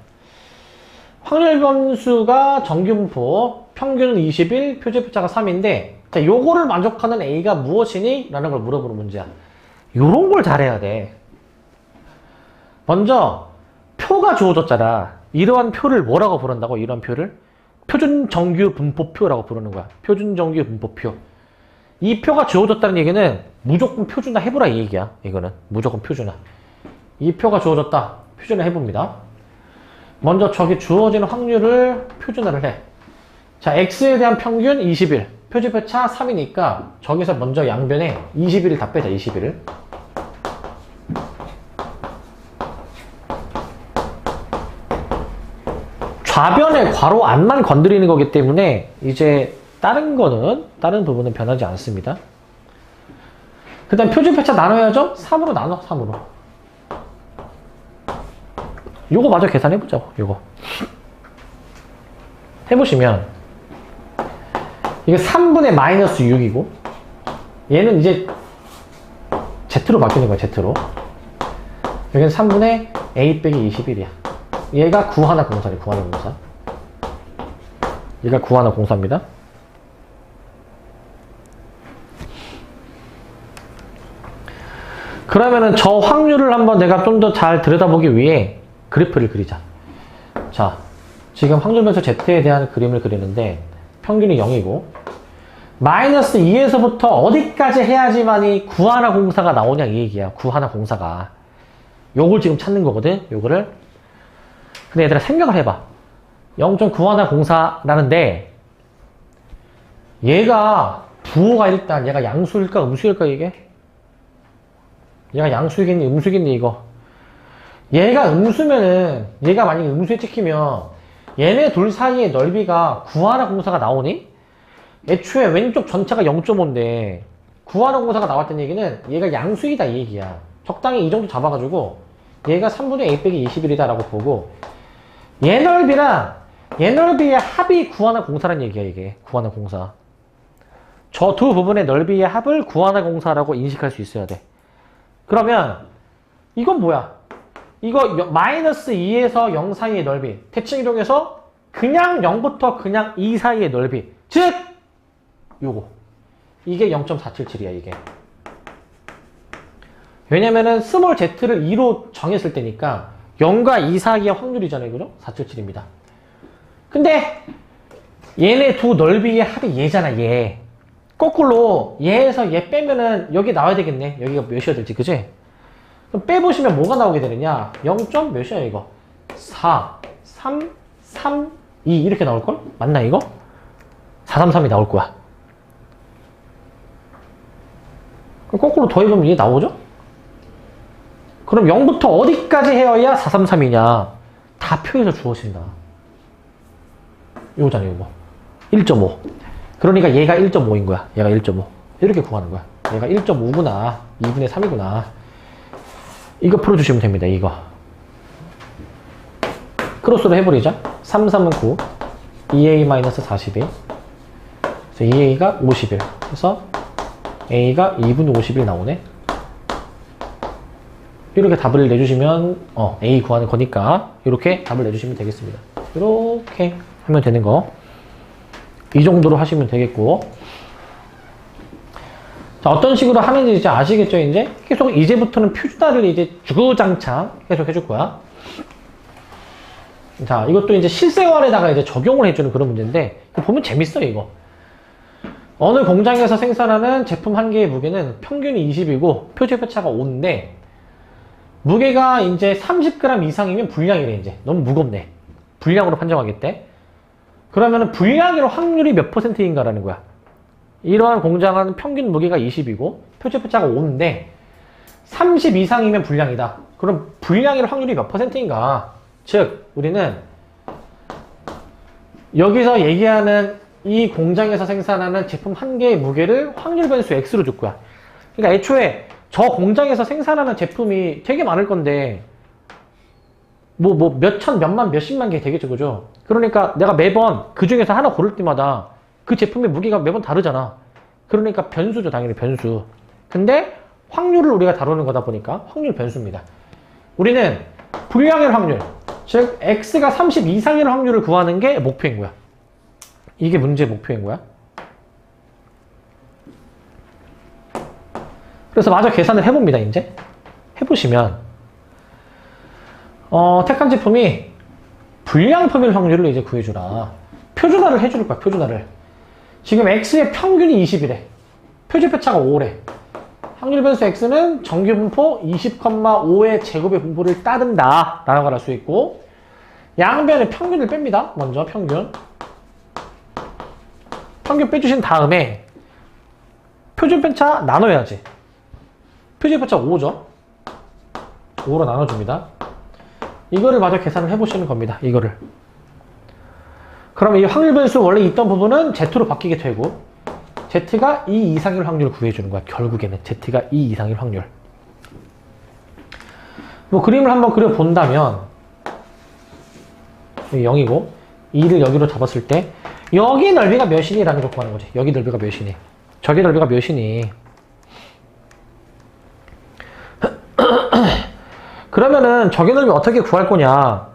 확률 변수가 정규분포, 평균은 21, 표준표차가 3인데, 자, 요거를 만족하는 A가 무엇이니? 라는 걸 물어보는 문제야. 요런 걸 잘해야 돼. 먼저, 표가 주어졌잖아. 이러한 표를 뭐라고 부른다고? 이러한 표를? 표준정규분포표라고 부르는 거야. 표준정규분포표. 이 표가 주어졌다는 얘기는 무조건 표준화 해보라 이 얘기야. 이거는 무조건 표준화. 이 표가 주어졌다. 표준화 해봅니다. 먼저 저기 주어지는 확률을 표준화를 해. 자, X에 대한 평균 21. 표준표차 3이니까 저기서 먼저 양변에 21을 다 빼자. 21을. 좌변에 괄호 안만 건드리는 거기 때문에 이제 다른 부분은 변하지 않습니다. 그 다음 표준표차 나눠야죠? 3으로 나눠, 3으로. 요거 마저 계산해보자고, 요거. 해보시면, 이게 3분의 마이너스 6이고, 얘는 이제 Z로 바뀌는 거야, Z로. 여기는 3분의 A 빼기 21이야. 얘가 구하나 공사네, 구하나 공사. 얘가 구하나 공사입니다. 그러면은 저 확률을 한번 내가 좀 더 잘 들여다보기 위해 그래프를 그리자. 자, 지금 확률 변수 Z에 대한 그림을 그리는데 평균이 0이고 마이너스 2에서부터 어디까지 해야지만이 구하나 공사가 나오냐 이 얘기야. 구하나 공사가. 요걸 지금 찾는 거거든. 요거를. 근데 얘들아 생각을 해봐. 0.9하나 공사라는데 얘가 부호가 일단 얘가 양수일까 음수일까 이게? 얘가 양수이겠니 음수겠니 이거? 얘가 음수면은 얘가 만약에 음수에 찍히면 얘네 둘 사이의 넓이가 구하나 공사가 나오니? 애초에 왼쪽 전체가 0.5인데 구하나 공사가 나왔다는 얘기는 얘가 양수이다 이 얘기야. 적당히 이 정도 잡아가지고 얘가 3분의 A 빼기 21이다 라고 보고 얘 넓이랑 얘 넓이의 합이 구하나 공사라는 얘기야 이게. 구하나 공사. 저 두 부분의 넓이의 합을 구하나 공사라고 인식할 수 있어야 돼. 그러면 이건 뭐야? 이거 마이너스 2에서 0 사이의 넓이. 대칭 이동해서 그냥 0부터 그냥 2 사이의 넓이. 즉 요거. 이게 0.477이야 이게. 왜냐면은 스몰 z를 2로 정했을 때니까 0과 2 사이의 확률이잖아요. 그죠? 477입니다. 근데 얘네 두 넓이의 합이 얘잖아 얘. 거꾸로 얘에서 얘 빼면은 여기 나와야 되겠네. 여기가 몇이어야 될지 그지? 그럼 빼보시면 뭐가 나오게 되느냐? 0. 몇이야 이거? 4, 3, 3, 2 이렇게 나올걸? 맞나 이거? 433이 나올 거야. 그럼 거꾸로 더해보면 이게 나오죠? 그럼 0부터 어디까지 해야 433이냐? 다 표에서 주어진다. 요거잖아 요거. 1.5. 그러니까 얘가 1.5인 거야. 얘가 1.5. 이렇게 구하는 거야. 얘가 1.5구나. 2분의 3이구나. 이거 풀어주시면 됩니다. 이거. 크로스로 해버리자. 3, 3은 9. 2A-42. 그래서 2A가 51. 그래서 A가 2분의 51 나오네. 이렇게 답을 내주시면 A 구하는 거니까 이렇게 답을 내주시면 되겠습니다. 이렇게 하면 되는 거. 이 정도로 하시면 되겠고. 자, 어떤 식으로 하는지 이제 아시겠죠, 이제? 계속 이제부터는 표준화를 이제 주구장창 계속 해줄 거야. 자, 이것도 이제 실생활에다가 이제 적용을 해주는 그런 문제인데, 보면 재밌어, 이거. 어느 공장에서 생산하는 제품 한 개의 무게는 평균이 20이고, 표준표차가 5인데, 무게가 이제 30g 이상이면 불량이래, 이제. 너무 무겁네. 불량으로 판정하겠대. 그러면은 불량일 확률이 몇 %인가라는 거야. 이러한 공장은 평균 무게가 20이고 표준표차가 5인데 30 이상이면 불량이다. 그럼 불량일 확률이 몇 %인가? 즉 우리는 여기서 얘기하는 이 공장에서 생산하는 제품 한 개의 무게를 확률 변수 X로 줄 거야. 그러니까 애초에 저 공장에서 생산하는 제품이 되게 많을 건데 몇천, 몇만, 몇십만 개 되겠죠, 그죠? 그러니까 내가 매번 그 중에서 하나 고를 때마다 그 제품의 무게가 매번 다르잖아. 그러니까 변수죠, 당연히 변수. 근데 확률을 우리가 다루는 거다 보니까 확률 변수입니다. 우리는 불량일 확률, 즉 X가 30 이상일 확률을 구하는 게 목표인 거야. 이게 문제의 목표인 거야. 그래서 마저 계산을 해봅니다, 이제. 해보시면 택한 제품이 불량품일 확률을 이제 구해주라. 표준화를 해줄 거야, 표준화를. 지금 X의 평균이 20이래. 표준 편차가 5래. 확률 변수 X는 정규 분포 20,5의 제곱의 분포를 따른다 라는 걸 알 수 있고, 양변의 평균을 뺍니다. 먼저 평균 빼주신 다음에 표준 편차 나눠야지. 표준 편차 5죠. 5로 나눠줍니다. 이거를 마저 계산을 해보시는 겁니다. 이거를. 그럼 이 확률 변수 원래 있던 부분은 Z로 바뀌게 되고, Z가 2 이상일 확률을 구해주는 거야. 결국에는 Z가 2 이상일 확률. 뭐 그림을 한번 그려본다면 0이고 2를 여기로 잡았을 때 여기 넓이가 몇이니? 라는 걸 구하는 거지. 여기 넓이가 몇이니? 저기 넓이가 몇이니? 그러면은 저기 넓이 어떻게 구할 거냐?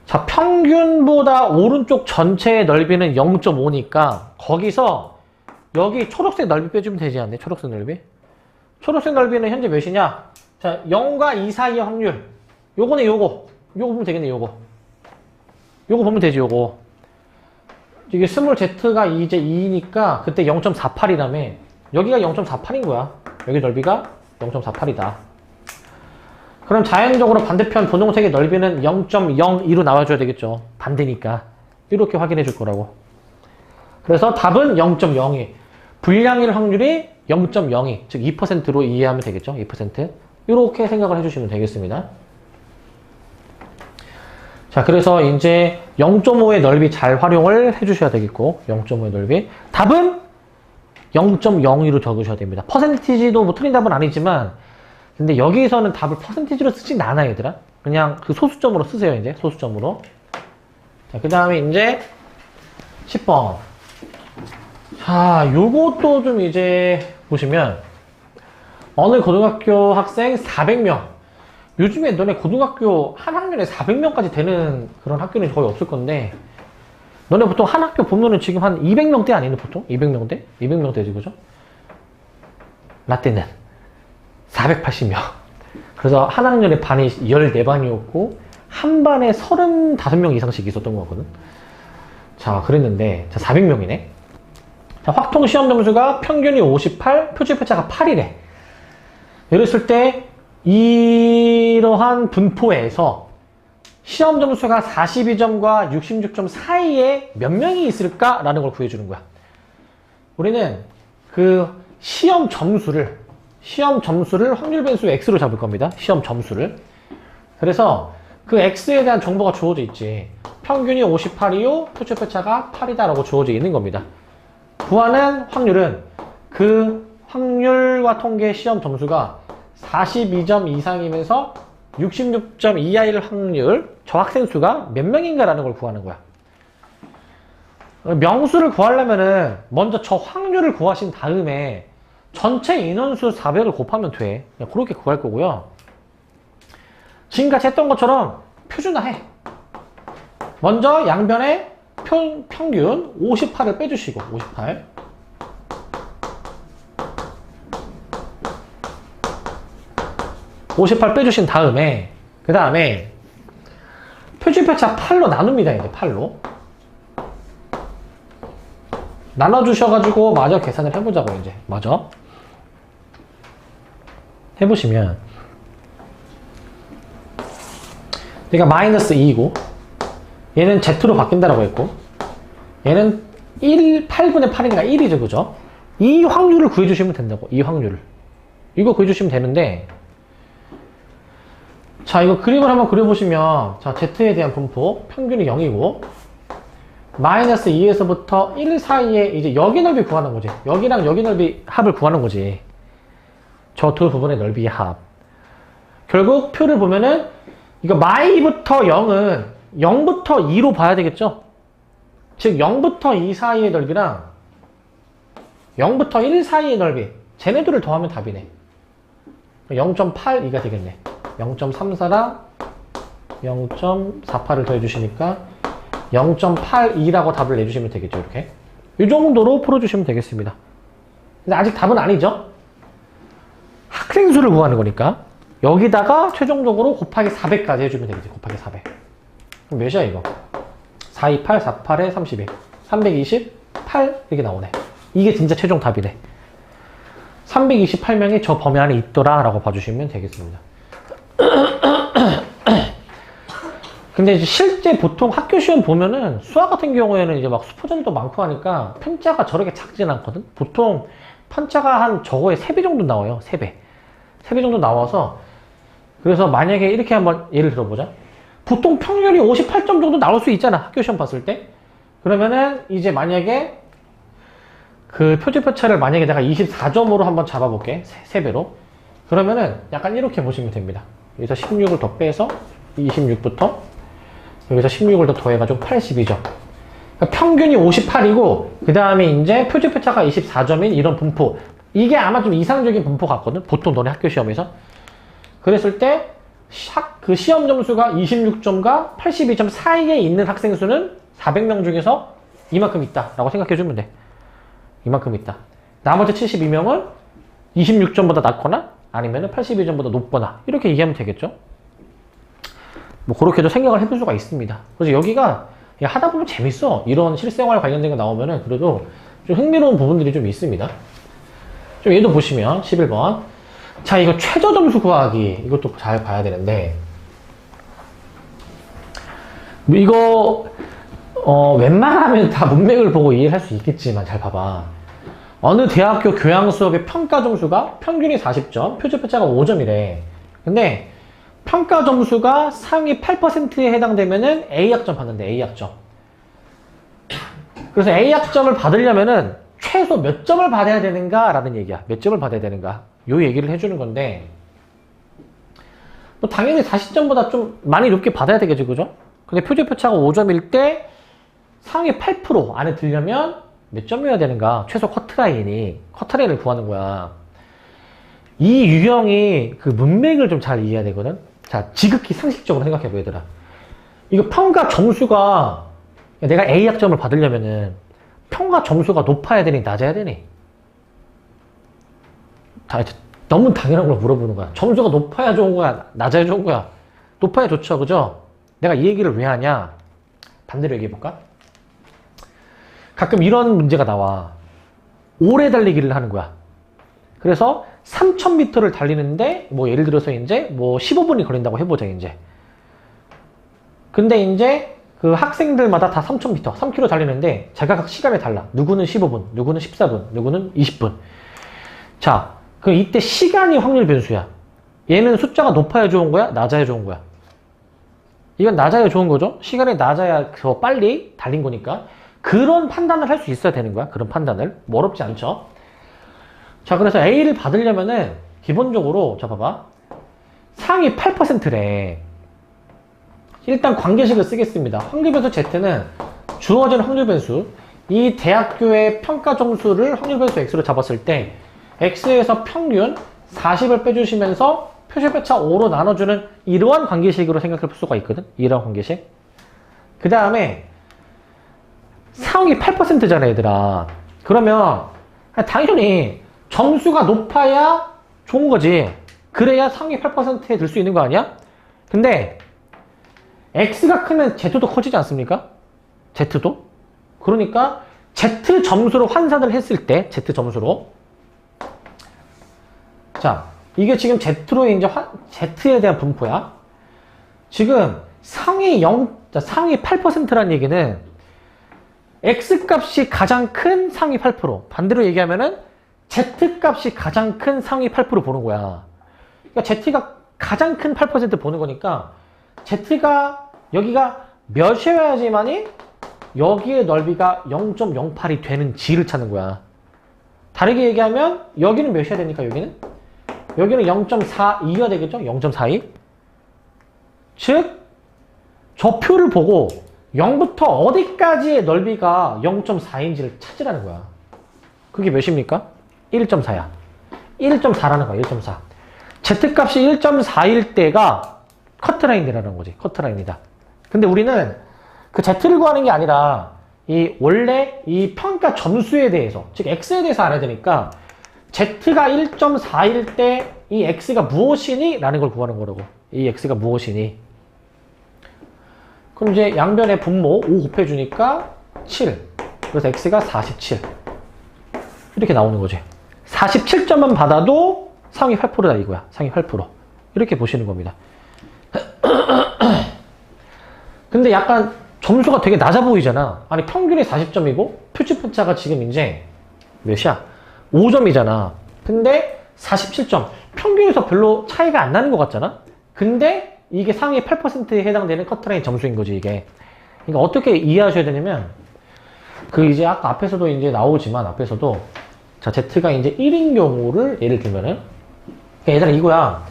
자, 평균보다 오른쪽 전체의 넓이는 0.5니까 거기서 여기 초록색 넓이 빼주면 되지 않니? 초록색 넓이? 초록색 넓이는 현재 몇이냐? 자, 0과 2 사이의 확률. 요거네, 요거. 요거 보면 되겠네, 요거. 요거 보면 되지, 요거. 이게 스몰 Z가 이제 2니까 그때 0.48이라며. 여기가 0.48인 거야. 여기 넓이가 0.48이다. 그럼 자연적으로 반대편 분홍색의 넓이는 0.02로 나와줘야 되겠죠. 반대니까. 이렇게 확인해 줄 거라고. 그래서 답은 0.02. 불량일 확률이 0.02, 즉 2%로 이해하면 되겠죠. 2%. 이렇게 생각을 해주시면 되겠습니다. 자, 그래서 이제 0.5의 넓이 잘 활용을 해주셔야 되겠고, 0.5의 넓이. 답은 0.02로 적으셔야 됩니다. 퍼센티지도 뭐 틀린 답은 아니지만, 근데 여기서는 답을 퍼센티지로 쓰진 않아요, 얘들아. 그냥 그 소수점으로 쓰세요, 이제. 소수점으로. 자, 그 다음에 이제 10번. 자, 요것도 좀 이제 보시면, 어느 고등학교 학생 400명. 요즘에 너네 고등학교 한 학년에 400명까지 되는 그런 학교는 거의 없을 건데, 너네 보통 한 학교 보면은 지금 한 200명대 아니니, 보통? 200명대? 200명대지, 그죠? 라떼는 480명. 그래서 한 학년에 반이 14반이었고, 한 반에 35명 이상씩 있었던 거거든. 자, 그랬는데, 자, 400명이네. 자, 확통 시험 점수가 평균이 58, 표준 편차가 8이래. 이랬을 때, 이러한 분포에서 시험 점수가 42점과 66점 사이에 몇 명이 있을까라는 걸 구해주는 거야. 우리는 그 시험 점수를 확률 변수 X로 잡을 겁니다. 시험 점수를. 그래서 그 X에 대한 정보가 주어져 있지. 평균이 58이요, 표준 편차가 8이다라고 주어져 있는 겁니다. 구하는 확률은 그 확률과 통계 시험 점수가 42점 이상이면서 66점 이하일 확률, 저 학생 수가 몇 명인가라는 걸 구하는 거야. 명수를 구하려면은 먼저 저 확률을 구하신 다음에 전체 인원수 400을 곱하면 돼. 그냥 그렇게 구할 거고요. 지금까지 했던 것처럼 표준화해. 먼저 양변에 평균 58을 빼주시고, 58. 빼주신 다음에, 그 다음에 표준 편차 8로 나눕니다. 이제 8로 나눠주셔가지고 마저 계산을 해보자고. 이제 마저 해보시면 얘가 마이너스 2이고 얘는 Z로 바뀐다라고 했고, 얘는 8분의 8인가 1이죠, 그죠? 이 확률을 구해주시면 된다고. 이 확률을, 이거 구해주시면 되는데, 자, 이거 그림을 한번 그려보시면, 자, Z에 대한 분포, 평균이 0이고, 마이너스 2에서부터 1 사이에 이제 여기 넓이 구하는 거지. 여기랑 여기 넓이 합을 구하는 거지. 저 두 부분의 넓이의 합. 결국 표를 보면은 이거 마이부터 0은 0부터 2로 봐야 되겠죠? 즉 0부터 2 사이의 넓이랑 0부터 1 사이의 넓이, 쟤네들을 더하면 답이네. 0.82가 되겠네. 0.34랑 0.48을 더해주시니까 0.82라고 답을 내주시면 되겠죠. 이렇게 이 정도로 풀어주시면 되겠습니다. 근데 아직 답은 아니죠. 학생수를 구하는 거니까 여기다가 최종적으로 곱하기 400까지 해주면 되겠지. 곱하기 400. 그럼 몇이야 이거? 428, 48에 32, 328 이렇게 나오네. 이게 진짜 최종 답이네. 328명이 저 범위 안에 있더라 라고 봐주시면 되겠습니다. 근데 이제 실제 보통 학교 시험 보면은 수학 같은 경우에는 이제 막 수포전도 많고 하니까 편자가 저렇게 작진 않거든. 보통 편자가 한 저거의 3배 정도 나와요. 3배. 3배 정도 나와서, 그래서 만약에 이렇게 한번 예를 들어보자. 보통 평균이 58점 정도 나올 수 있잖아, 학교 시험 봤을 때. 그러면은 이제 만약에 그 표지표차를 만약에 내가 24점으로 한번 잡아볼게. 3배로. 그러면은 약간 이렇게 보시면 됩니다. 여기서 16을 더 빼서 26부터 여기서 16을 더 더해가지고 82점. 그러니까 평균이 58이고, 그 다음에 이제 표지표차가 24점인 이런 분포. 이게 아마 좀 이상적인 분포 같거든. 보통 너네 학교 시험에서. 그랬을 때, 그 시험 점수가 26점과 82점 사이에 있는 학생 수는 400명 중에서 이만큼 있다 라고 생각해주면 돼. 이만큼 있다. 나머지 72명은 26점보다 낮거나 아니면 82점보다 높거나 이렇게 얘기하면 되겠죠. 뭐 그렇게도 생각을 해볼 수가 있습니다. 그래서 여기가 하다 보면 재밌어. 이런 실생활 관련된 거 나오면은 그래도 좀 흥미로운 부분들이 좀 있습니다. 좀 얘도 보시면 11번. 자, 이거 최저 점수 구하기. 이것도 잘 봐야 되는데, 이거 웬만하면 다 문맥을 보고 이해를 할 수 있겠지만 잘 봐봐. 어느 대학교 교양 수업의 평가 점수가 평균이 40점, 표지표차가 5점이래. 근데 평가 점수가 상위 8%에 해당되면은 A학점 받는데, A학점. 그래서 A학점을 받으려면은 최소 몇 점을 받아야 되는가? 라는 얘기야. 몇 점을 받아야 되는가? 요 얘기를 해주는 건데, 뭐 당연히 40점보다 좀 많이 높게 받아야 되겠죠, 그죠? 근데 표지표차가 5점일 때 상위 8% 안에 들려면 몇 점이어야 되는가? 최소 커트라인을 구하는 거야. 이 유형이 그 문맥을 좀 잘 이해해야 되거든? 자, 지극히 상식적으로 생각해봐, 얘들아. 이거 평가 점수가, 내가 A학점을 받으려면은 평가 점수가 높아야 되니, 낮아야 되니? 너무 당연한 걸 물어보는 거야. 점수가 높아야 좋은 거야? 낮아야 좋은 거야? 높아야 좋죠, 그죠? 내가 이 얘기를 왜 하냐? 반대로 얘기해볼까? 가끔 이런 문제가 나와. 오래 달리기를 하는 거야. 그래서 3000m를 달리는데, 뭐 예를 들어서 이제 뭐 15분이 걸린다고 해보자, 이제. 근데 이제 그 학생들마다 다 3000m, 3km 달리는데 자기가 시간이 달라. 누구는 15분, 누구는 14분, 누구는 20분. 자, 그럼 이때 시간이 확률 변수야. 얘는 숫자가 높아야 좋은 거야? 낮아야 좋은 거야? 이건 낮아야 좋은 거죠? 시간이 낮아야 더 빨리 달린 거니까. 그런 판단을 할 수 있어야 되는 거야. 그런 판단을. 뭐 어렵지 않죠? 자, 그래서 A를 받으려면은 기본적으로, 자, 봐봐. 상위 8%래. 일단 관계식을 쓰겠습니다. 확률변수 Z는 주어진 확률변수, 이 대학교의 평가 점수를 확률변수 X로 잡았을 때 X에서 평균 40을 빼주시면서 표시표차 5로 나눠주는 이러한 관계식으로 생각해 볼 수가 있거든. 이러한 관계식. 그 다음에 상위 8%잖아, 얘들아. 그러면 당연히 점수가 높아야 좋은 거지. 그래야 상위 8%에 들 수 있는 거 아니야? 근데 X가 크면 Z도 커지지 않습니까? Z도? 그러니까 Z 점수로 환산을 했을 때, Z 점수로. 자, 이게 지금 Z로 이제 Z에 대한 분포야. 지금 상위 8%라는 얘기는 X 값이 가장 큰 상위 8%. 반대로 얘기하면은 Z 값이 가장 큰 상위 8% 보는 거야. 그러니까 Z가 가장 큰 8% 보는 거니까 Z가 여기가 몇이어야지만이 여기의 넓이가 0.08이 되는 G를 찾는 거야. 다르게 얘기하면 여기는 몇이어야 되니까 여기는 여기는 0.42가 되겠죠? 0.42. 즉, 저 표를 보고 0부터 어디까지의 넓이가 0.4인지를 찾으라는 거야. 그게 몇입니까? 1.4야. 1.4라는 거야, 1.4. Z값이 1.4일 때가 커트라인이라는 거지. 커트라인이다. 근데 우리는 그 Z를 구하는 게 아니라 원래 이 평가 점수에 대해서, 즉 X에 대해서 알아야 되니까 Z가 1.4일 때 이 X가 무엇이니? 라는 걸 구하는 거라고. 이 X가 무엇이니? 그럼 이제 양변의 분모 5 곱해주니까 7. 그래서 X가 47. 이렇게 나오는 거지. 47점만 받아도 상위 8%다 이거야. 상위 8%. 이렇게 보시는 겁니다. 근데 약간 점수가 되게 낮아 보이잖아. 아니 평균이 40점이고 표준편차가 지금 이제 몇이야? 5점이잖아. 근데 47점. 평균에서 별로 차이가 안 나는 것 같잖아? 근데 이게 상위 8%에 해당되는 커트라인 점수인 거지 이게. 그러니까 어떻게 이해하셔야 되냐면 이제 아까 앞에서도 이제 나오지만 앞에서도 자 Z가 이제 1인 경우를 예를 들면은 얘들아 이거야.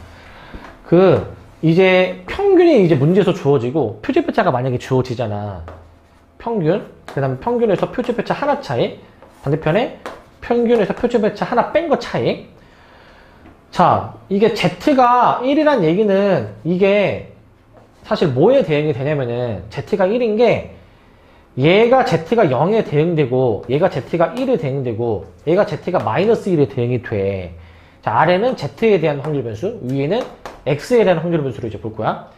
이제 평균이 이제 문제에서 주어지고 표준편차가 만약에 주어지잖아. 평균, 그 다음에 평균에서 표준편차 하나 차이, 반대편에 평균에서 표준편차 하나 뺀 거 차이. 자, 이게 Z가 1이란 얘기는 이게 사실 뭐에 대응이 되냐면은 Z가 1인 게 얘가 Z가 0에 대응되고 얘가 Z가 1에 대응되고 얘가 Z가 마이너스 1에 대응이 돼. 자, 아래는 Z에 대한 확률 변수, 위에는 X에 대한 확률 변수로 이제 볼 거야.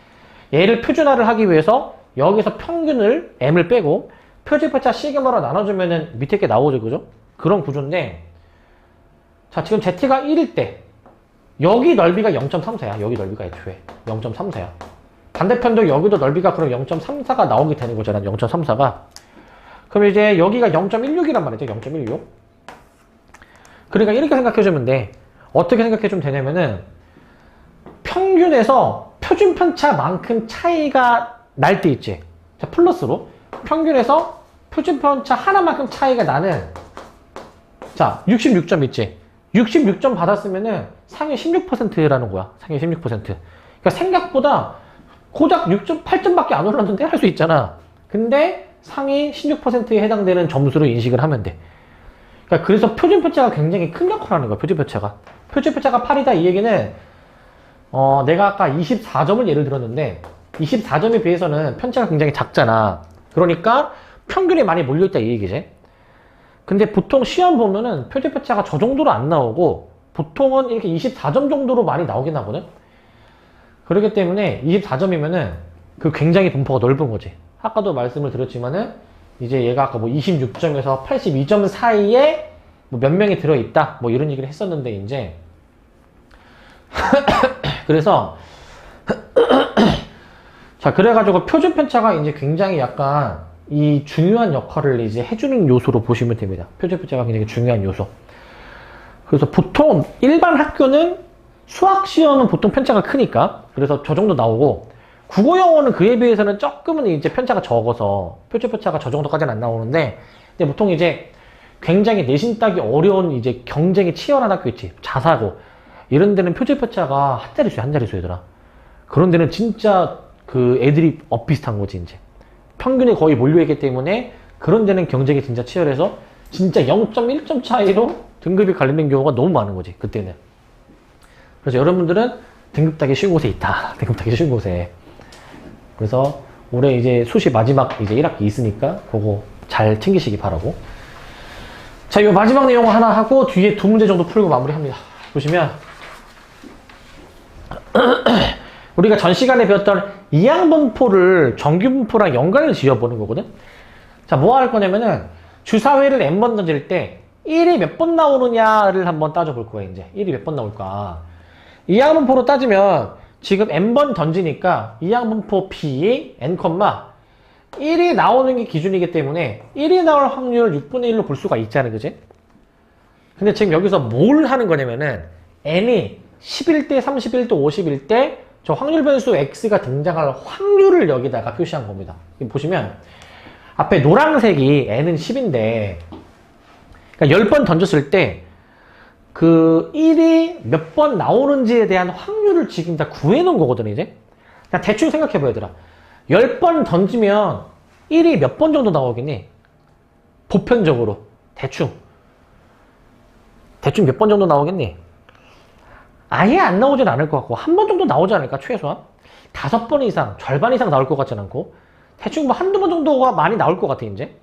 얘를 표준화를 하기 위해서 여기서 평균을 M을 빼고 표준편차 시그마로 나눠주면은 밑에 게 나오죠, 그죠? 그런 구조인데, 자, 지금 Z가 1일 때 여기 넓이가 0.34야. 여기 넓이가 애초에 0.34야. 반대편도 여기도 넓이가 그럼 0.34가 나오게 되는 거잖아. 0.34가. 그럼 이제 여기가 0.16이란 말이죠. 0.16. 그러니까 이렇게 생각해주면 돼. 어떻게 생각해주면 되냐면은 평균에서 표준편차만큼 차이가 날 때 있지. 자, 플러스로 평균에서 표준편차 하나만큼 차이가 나는 자 66점 있지. 66점 받았으면은 상위 16%라는 거야. 상위 16%. 그러니까 생각보다 고작 6.8점밖에 안 올랐는데 할 수 있잖아. 근데 상위 16%에 해당되는 점수로 인식을 하면 돼. 그러니까 그래서 표준편차가 굉장히 큰 역할을 하는 거야. 표준편차가 8이다 이 얘기는 내가 아까 24점을 예를 들었는데 24점에 비해서는 편차가 굉장히 작잖아. 그러니까 평균이 많이 몰려있다 이 얘기지. 근데 보통 시험 보면은 표준편차가 저 정도로 안 나오고 보통은 이렇게 24점 정도로 많이 나오긴 하거든. 그렇기 때문에 24점이면은 굉장히 분포가 넓은 거지. 아까도 말씀을 드렸지만은 이제 얘가 아까 뭐 26점에서 82점 사이에 뭐 몇 명이 들어있다 뭐 이런 얘기를 했었는데 이제 그래서 자 그래가지고 표준편차가 이제 굉장히 약간 이 중요한 역할을 이제 해주는 요소로 보시면 됩니다. 표준편차가 굉장히 중요한 요소. 그래서 보통 일반 학교는 수학시험은 보통 편차가 크니까 그래서 저 정도 나오고 국어 영어는 그에 비해서는 조금은 이제 편차가 적어서 표준편차가 저 정도까지는 안 나오는데 근데 보통 이제 굉장히 내신 따기 어려운 이제 경쟁이 치열한 학교 있지. 자사고 이런 데는 표준편차가 한 자릿수야, 한 자릿수더라. 그런 데는 진짜 애들이 엇비슷한 거지, 이제. 평균이 거의 몰려있기 때문에 그런 데는 경쟁이 진짜 치열해서 진짜 0.1점 차이로 등급이 갈리는 경우가 너무 많은 거지, 그때는. 그래서 여러분들은 등급 따기 쉬운 곳에 있다. 등급 따기 쉬운 곳에. 그래서 올해 이제 수시 마지막 이제 1학기 있으니까 그거 잘 챙기시기 바라고. 자, 이 마지막 내용 하나 하고 뒤에 2문제 정도 풀고 마무리합니다. 보시면 우리가 전 시간에 배웠던 이항분포를 정규분포랑 연관을 지어보는 거거든. 자, 뭐 할 거냐면은 주사위를 n번 던질 때 1이 몇 번 나오느냐를 한번 따져볼 거야. 이제 1이 몇 번 나올까. 이항분포로 따지면 지금 n번 던지니까 이항분포 b n, 1이 나오는 게 기준이기 때문에 1이 나올 확률 6분의 1로 볼 수가 있잖아, 그지? 근데 지금 여기서 뭘 하는 거냐면은 n이 11대, 31대, 51대 저 확률 변수 x가 등장할 확률을 여기다가 표시한 겁니다. 보시면 앞에 노란색이 n은 10인데 그러니까 10번 던졌을 때 그 1이 몇 번 나오는지에 대한 확률을 지금 다 구해놓은 거거든, 이제. 그냥 대충 생각해봐, 얘들아. 10번 던지면 1이 몇 번 정도 나오겠니? 보편적으로. 대충 몇 번 정도 나오겠니? 아예 안 나오진 않을 것 같고, 한 번 정도 나오지 않을까, 최소한? 5번 이상, 절반 이상 나올 것 같진 않고, 대충 뭐 한두 번 정도가 많이 나올 것 같아, 이제.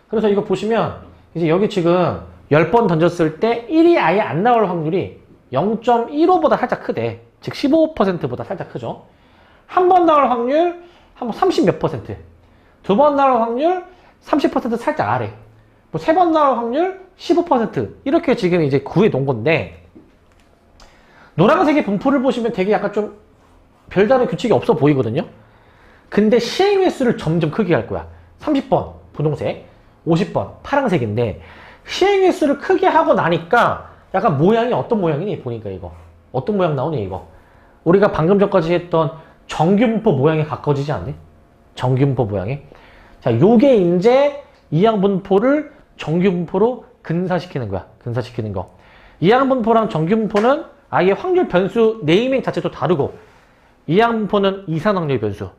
그래서 이거 보시면, 이제 여기 지금 10번 던졌을 때 1이 아예 안 나올 확률이 0.15보다 살짝 크대. 즉 15%보다 살짝 크죠. 한 번 나올 확률 한 번 30 몇 %. 두 번 나올 확률 30% 살짝 아래. 뭐 세 번 나올 확률 15%. 이렇게 지금 이제 구해 놓은 건데, 노란색의 분포를 보시면 되게 약간 좀 별다른 규칙이 없어 보이거든요. 근데 시행 횟수를 점점 크게 할 거야. 30번 분홍색, 50번 파란색인데, 시행 횟수를 크게 하고 나니까 약간 모양이 어떤 모양이니? 보니까 이거 어떤 모양 나오니? 이거 우리가 방금 전까지 했던 정규분포 모양에 가까워지지 않니? 정규분포 모양에. 자, 요게 이제 이항분포를 정규분포로 근사시키는 거야. 근사시키는 거. 이항분포랑 정규분포는 아예 확률 변수 네이밍 자체도 다르고, 이항분포는 이산확률 변수,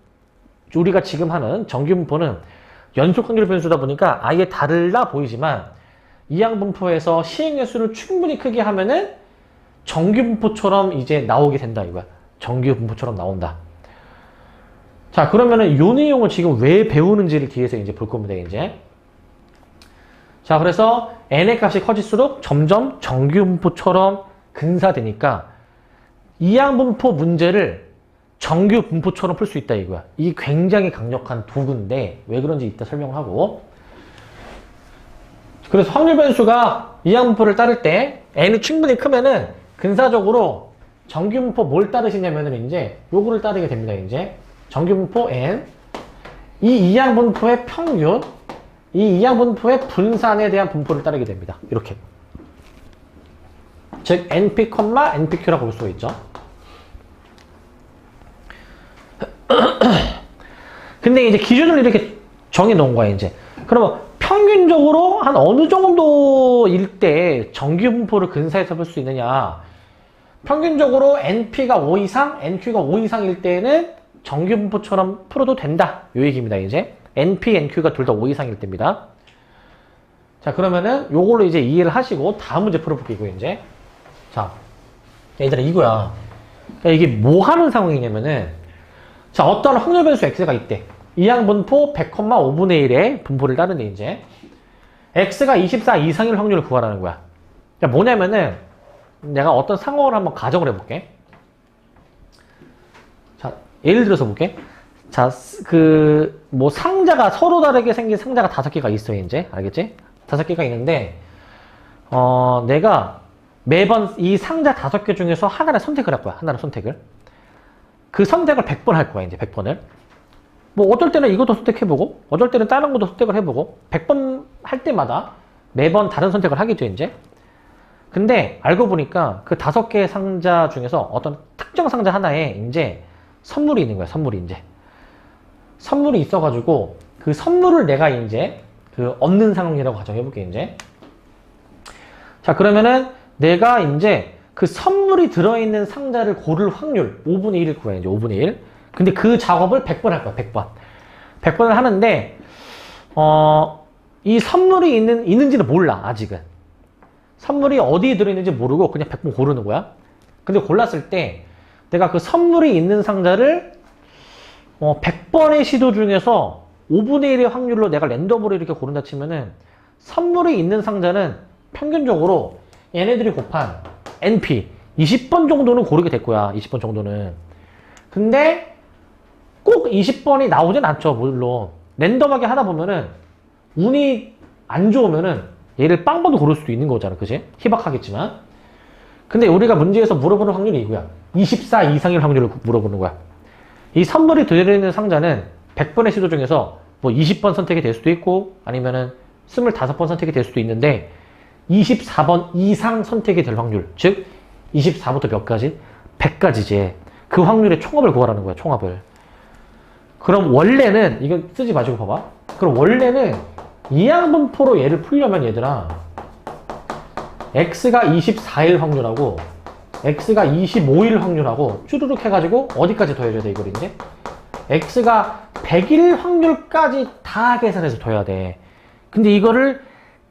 우리가 지금 하는 정규분포는 연속확률 변수다 보니까 아예 달라 보이지만, 이항분포에서 시행횟수를 충분히 크게 하면은 정규분포처럼 이제 나오게 된다, 이거야. 정규분포처럼 나온다. 자, 그러면은 요 내용을 지금 왜 배우는지를 뒤에서 이제 볼 겁니다, 이제. 자, 그래서 n의 값이 커질수록 점점 정규분포처럼 근사되니까 이항분포 문제를 정규분포처럼 풀 수 있다, 이거야. 이게 굉장히 강력한 도구인데 왜 그런지 이따 설명을 하고. 그래서 확률 변수가 이항분포를 따를 때 n이 충분히 크면은 근사적으로 정규분포 뭘 따르시냐면은 이제 요거를 따르게 됩니다, 이제. 정규분포 n, 이 이항분포의 평균, 이 이항분포의 분산에 대한 분포를 따르게 됩니다. 이렇게. 즉 np, npq라고 볼 수가 있죠. 근데 이제 기준을 이렇게 정해 놓은 거야, 이제. 그러면 평균적으로 한 어느 정도일 때 정규분포를 근사해서 볼 수 있느냐. 평균적으로 np가 5 이상, nq가 5 이상일 때는 정규분포처럼 풀어도 된다, 요 얘기입니다, 이제. np, nq가 둘 다 5 이상일 때입니다. 자, 그러면은 요걸로 이제 이해를 하시고 다음 문제 풀어볼게요, 이제. 자, 얘들아, 이거야. 그러니까 이게 뭐 하는 상황이냐면은, 자, 어떤 확률 변수 x가 있대. 이항분포 100,5분의 1의 분포를 따르는데, 이제 x가 24 이상일 확률을 구하라는 거야. 그러니까 뭐냐면은, 내가 어떤 상황을 한번 가정을 해볼게. 자, 예를 들어서 볼게. 자, 뭐 상자가 서로 다르게 생긴 상자가 5개가 있어요, 이제. 알겠지? 5개가 있는데, 내가 매번 이 상자 5개 중에서 하나를 선택을 할 거야. 하나를 선택을. 그 선택을 100번 할 거야, 이제. 100번을. 뭐 어쩔 때는 이것도 선택해보고, 어쩔 때는 다른 것도 선택을 해보고, 100번 할 때마다 매번 다른 선택을 하겠죠, 이제. 근데 알고 보니까 그 5개의 상자 중에서 어떤 특정 상자 하나에 이제 선물이 있는 거야, 선물이 이제. 선물이 있어가지고 그 선물을 내가 이제 얻는 상황이라고 가정해볼게, 이제. 자, 그러면은 내가 이제 그 선물이 들어있는 상자를 고를 확률 5분의 1을 구해, 이제 5분의 1. 근데 그 작업을 100번 할 거야, 100번. 100번을 하는데, 이 선물이 있는지는 몰라, 아직은. 선물이 어디에 들어있는지 모르고 그냥 100번 고르는 거야. 근데 골랐을 때 내가 그 선물이 있는 상자를 100번의 시도 중에서 5분의 1의 확률로 내가 랜덤으로 이렇게 고른다 치면은 선물이 있는 상자는 평균적으로 얘네들이 곱한 NP 20번 정도는 고르게 될 거야. 20번 정도는. 근데 꼭 20번이 나오진 않죠. 물론 랜덤하게 하다 보면은 운이 안 좋으면은 얘를 빵번도 고를 수도 있는 거잖아, 그지? 희박하겠지만. 근데 우리가 문제에서 물어보는 확률이 이거야. 24 이상일 확률을 물어보는 거야. 이 선물이 들어있는 상자는 100번의 시도 중에서 뭐 20번 선택이 될 수도 있고 아니면은 25번 선택이 될 수도 있는데 24번 이상 선택이 될 확률, 즉 24부터 몇 가지? 100가지지. 그 확률의 총합을 구하라는 거야, 총합을. 그럼 원래는, 이건 쓰지 마시고 봐봐. 그럼 원래는 이항분포로 얘를 풀려면 얘들아, x가 24일 확률하고 x가 25일 확률하고 쭈르륵 해가지고 어디까지 더해줘야 돼 이걸 이제? x가 100일 확률까지 다 계산해서 더해야 돼. 근데 이거를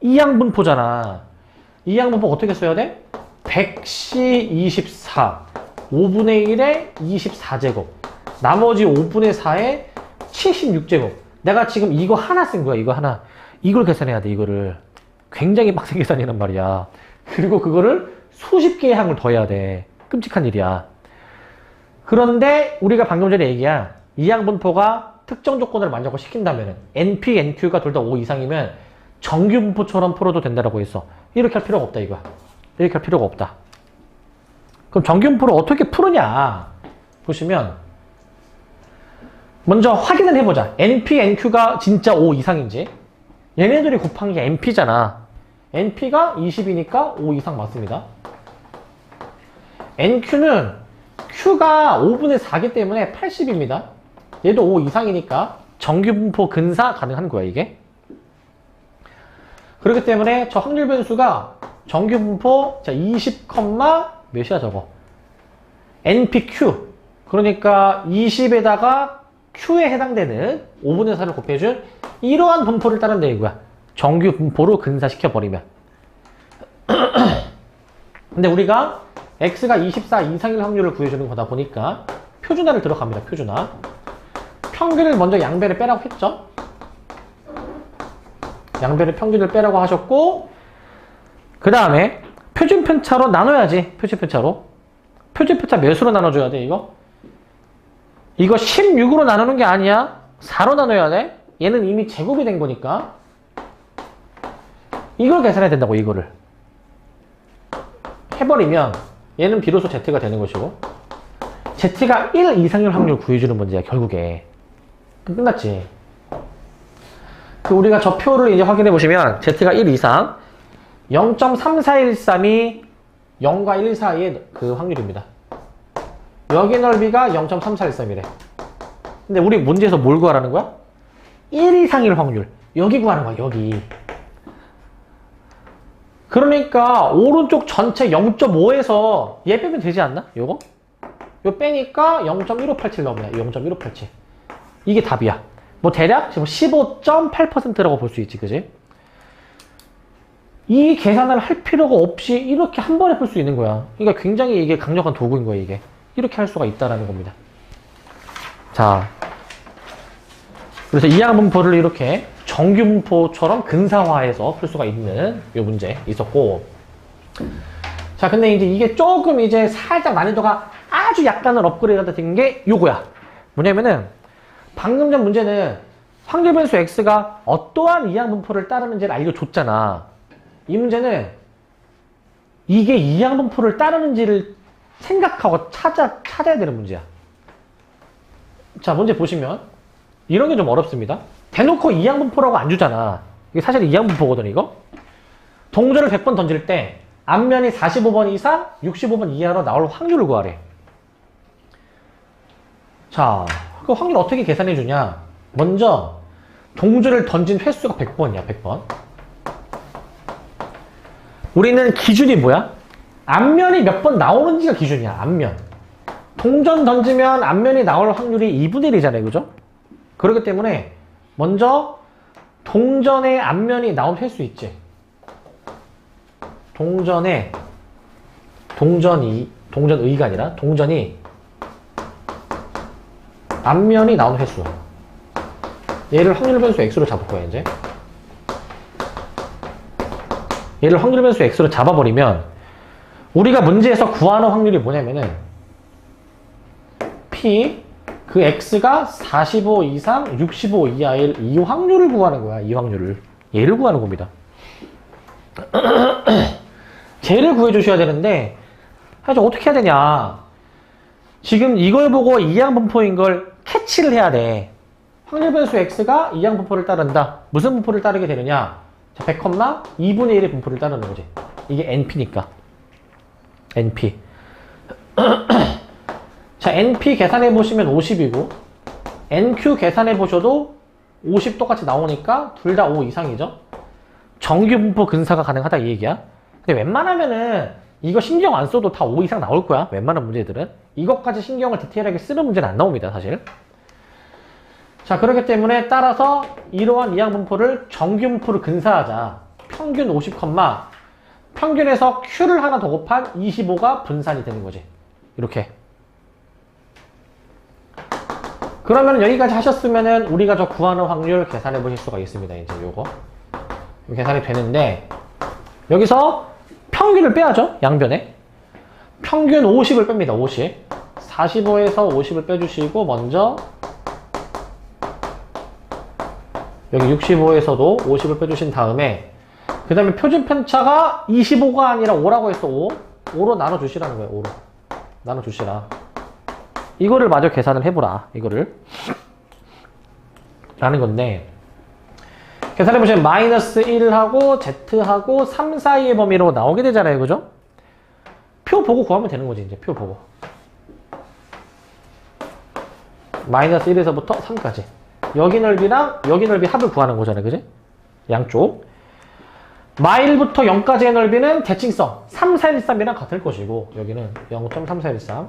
이항분포잖아. 이항분포 어떻게 써야 돼? 100시 24 5분의 1에 24제곱 나머지 5분의 4에 76제곱. 내가 지금 이거 하나 쓴 거야. 이거 하나. 이걸 계산해야 돼. 이거를. 굉장히 빡센 계산이란 말이야. 그리고 그거를 수십 개의 항을 더해야 돼. 끔찍한 일이야. 그런데 우리가 방금 전에 얘기한 이항분포가 특정 조건을 만족을 시킨다면 NP, NQ가 둘 다 5 이상이면 정규분포처럼 풀어도 된다라고 했어. 이렇게 할 필요가 없다 이거야. 이렇게 할 필요가 없다. 그럼 정규분포를 어떻게 푸느냐 보시면 먼저 확인을 해보자. NP, NQ가 진짜 5 이상인지. 얘네들이 곱한 게 NP잖아. NP가 20이니까 5 이상 맞습니다. NQ는 Q가 5분의 4기 때문에 80입니다. 얘도 5 이상이니까 정규분포 근사 가능한 거야 이게. 그렇기 때문에 저 확률 변수가 정규분포 자 20, 몇이야 저거 NPQ. 그러니까 20에다가 Q에 해당되는 5분의 4를 곱해준 이러한 분포를 따른다 이거야. 정규 분포로 근사시켜버리면. 근데 우리가 X가 24 이상일 확률을 구해주는 거다 보니까 표준화를 들어갑니다. 표준화. 평균을 먼저 양배를 빼라고 했죠. 양배를 평균을 빼라고 하셨고 그 다음에 표준편차로 나눠야지. 표준편차로. 표준편차 몇으로 나눠줘야 돼 이거? 이거 16으로 나누는 게 아니야. 4로 나눠야 돼. 얘는 이미 제곱이 된 거니까 이걸 계산해야 된다고. 이거를 해버리면 얘는 비로소 Z가 되는 것이고 Z가 1 이상일 확률 구해주는 문제야 결국에. 끝났지. 그 우리가 저 표를 이제 확인해 보시면 Z가 1 이상 0.3413이 0과 1 사이의 그 확률입니다. 여기 넓이가 0.3413이래. 근데 우리 문제에서 뭘 구하라는 거야? 1 이상일 확률. 여기 구하는 거야, 여기. 그러니까 오른쪽 전체 0.5에서 얘 빼면 되지 않나? 요거? 요 빼니까 0.1587 나옵니다. 0.1587. 이게 답이야. 뭐 대략 지금 15.8%라고 볼 수 있지, 그지? 이 계산을 할 필요가 없이 이렇게 한 번에 풀 수 있는 거야. 그러니까 굉장히 이게 강력한 도구인 거야, 이게. 이렇게 할 수가 있다라는 겁니다. 자, 그래서 이항분포를 이렇게 정규분포처럼 근사화해서 풀 수가 있는 이 문제 있었고, 자, 근데 이제 이게 조금 이제 살짝 난이도가 아주 약간은 업그레이드가 된 게 요거야. 뭐냐면은 방금 전 문제는 확률 변수 x가 어떠한 이항분포를 따르는지를 알려줬잖아. 이 문제는 이게 이항분포를 따르는지를 생각하고 찾아야 되는 문제야. 자, 문제 보시면 이런 게 좀 어렵습니다. 대놓고 이항분포라고 안 주잖아. 이게 사실 이항분포거든, 이거. 동전을 100번 던질 때 앞면이 45번 이상, 65번 이하로 나올 확률을 구하래. 자, 그 확률 어떻게 계산해 주냐? 먼저 동전을 던진 횟수가 100번이야, 100번. 우리는 기준이 뭐야? 앞면이 몇 번 나오는지가 기준이야, 앞면. 동전 던지면 앞면이 나올 확률이 2분의 1이잖아요, 그죠? 그렇기 때문에 먼저 동전의 앞면이 나온 횟수 있지. 동전의가 아니라 동전이 앞면이 나온 횟수. 얘를 확률 변수 x로 잡을 거야, 이제. 얘를 확률 변수 x로 잡아버리면 우리가 문제에서 구하는 확률이 뭐냐면은 P 그 x가 45 이상 65 이하일 이 확률을 구하는 거야. 이 확률을. 얘를 구하는 겁니다. 쟤를 구해주셔야 되는데 사실 어떻게 해야 되냐. 지금 이걸 보고 이항분포인 걸 캐치를 해야 돼. 확률 변수 x가 이항분포를 따른다. 무슨 분포를 따르게 되느냐. 자, 100, 2분의 1의 분포를 따르는 거지. 이게 NP니까. NP. 자, NP 계산해 보시면 50이고 NQ 계산해 보셔도 50 똑같이 나오니까 둘 다 5 이상이죠. 정규분포 근사가 가능하다 이 얘기야. 근데 웬만하면은 이거 신경 안 써도 다 5 이상 나올 거야. 웬만한 문제들은. 이것까지 신경을 디테일하게 쓰는 문제는 안 나옵니다, 사실. 자, 그렇기 때문에 따라서 이러한 이항분포를 정규분포로 근사하자. 평균 50, 평균에서 Q를 하나 더 곱한 25가 분산이 되는 거지. 이렇게. 그러면 여기까지 하셨으면은 우리가 저 구하는 확률 계산해 보실 수가 있습니다. 이제 요거. 계산이 되는데, 여기서 평균을 빼야죠. 양변에. 평균 50을 뺍니다. 50. 45에서 50을 빼주시고, 먼저, 여기 65에서도 50을 빼주신 다음에, 그 다음에 표준 편차가 25가 아니라 5라고 했어. 5로 나눠주시라는 거예요. 5로. 나눠주시라. 이거를 마저 계산을 해보라. 이거를. 라는 건데, 계산해보시면 마이너스 1하고 Z하고 3 사이의 범위로 나오게 되잖아요. 그죠? 표 보고 구하면 되는 거지. 이제 표 보고. 마이너스 1에서부터 3까지. 여기 넓이랑 여기 넓이 합을 구하는 거잖아요. 그지? 양쪽. 마일부터 0까지의 넓이는 대칭성 3413이랑 같을 것이고, 여기는 0.3413.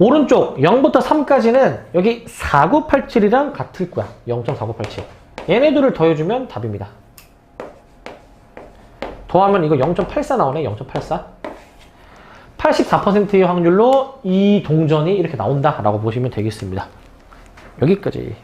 오른쪽 0부터 3까지는 여기 4987이랑 같을 거야. 0.4987. 얘네들을 더해주면 답입니다. 더하면 이거 0.84 나오네. 0.84. 84%의 확률로 이 동전이 이렇게 나온다라고 보시면 되겠습니다. 여기까지.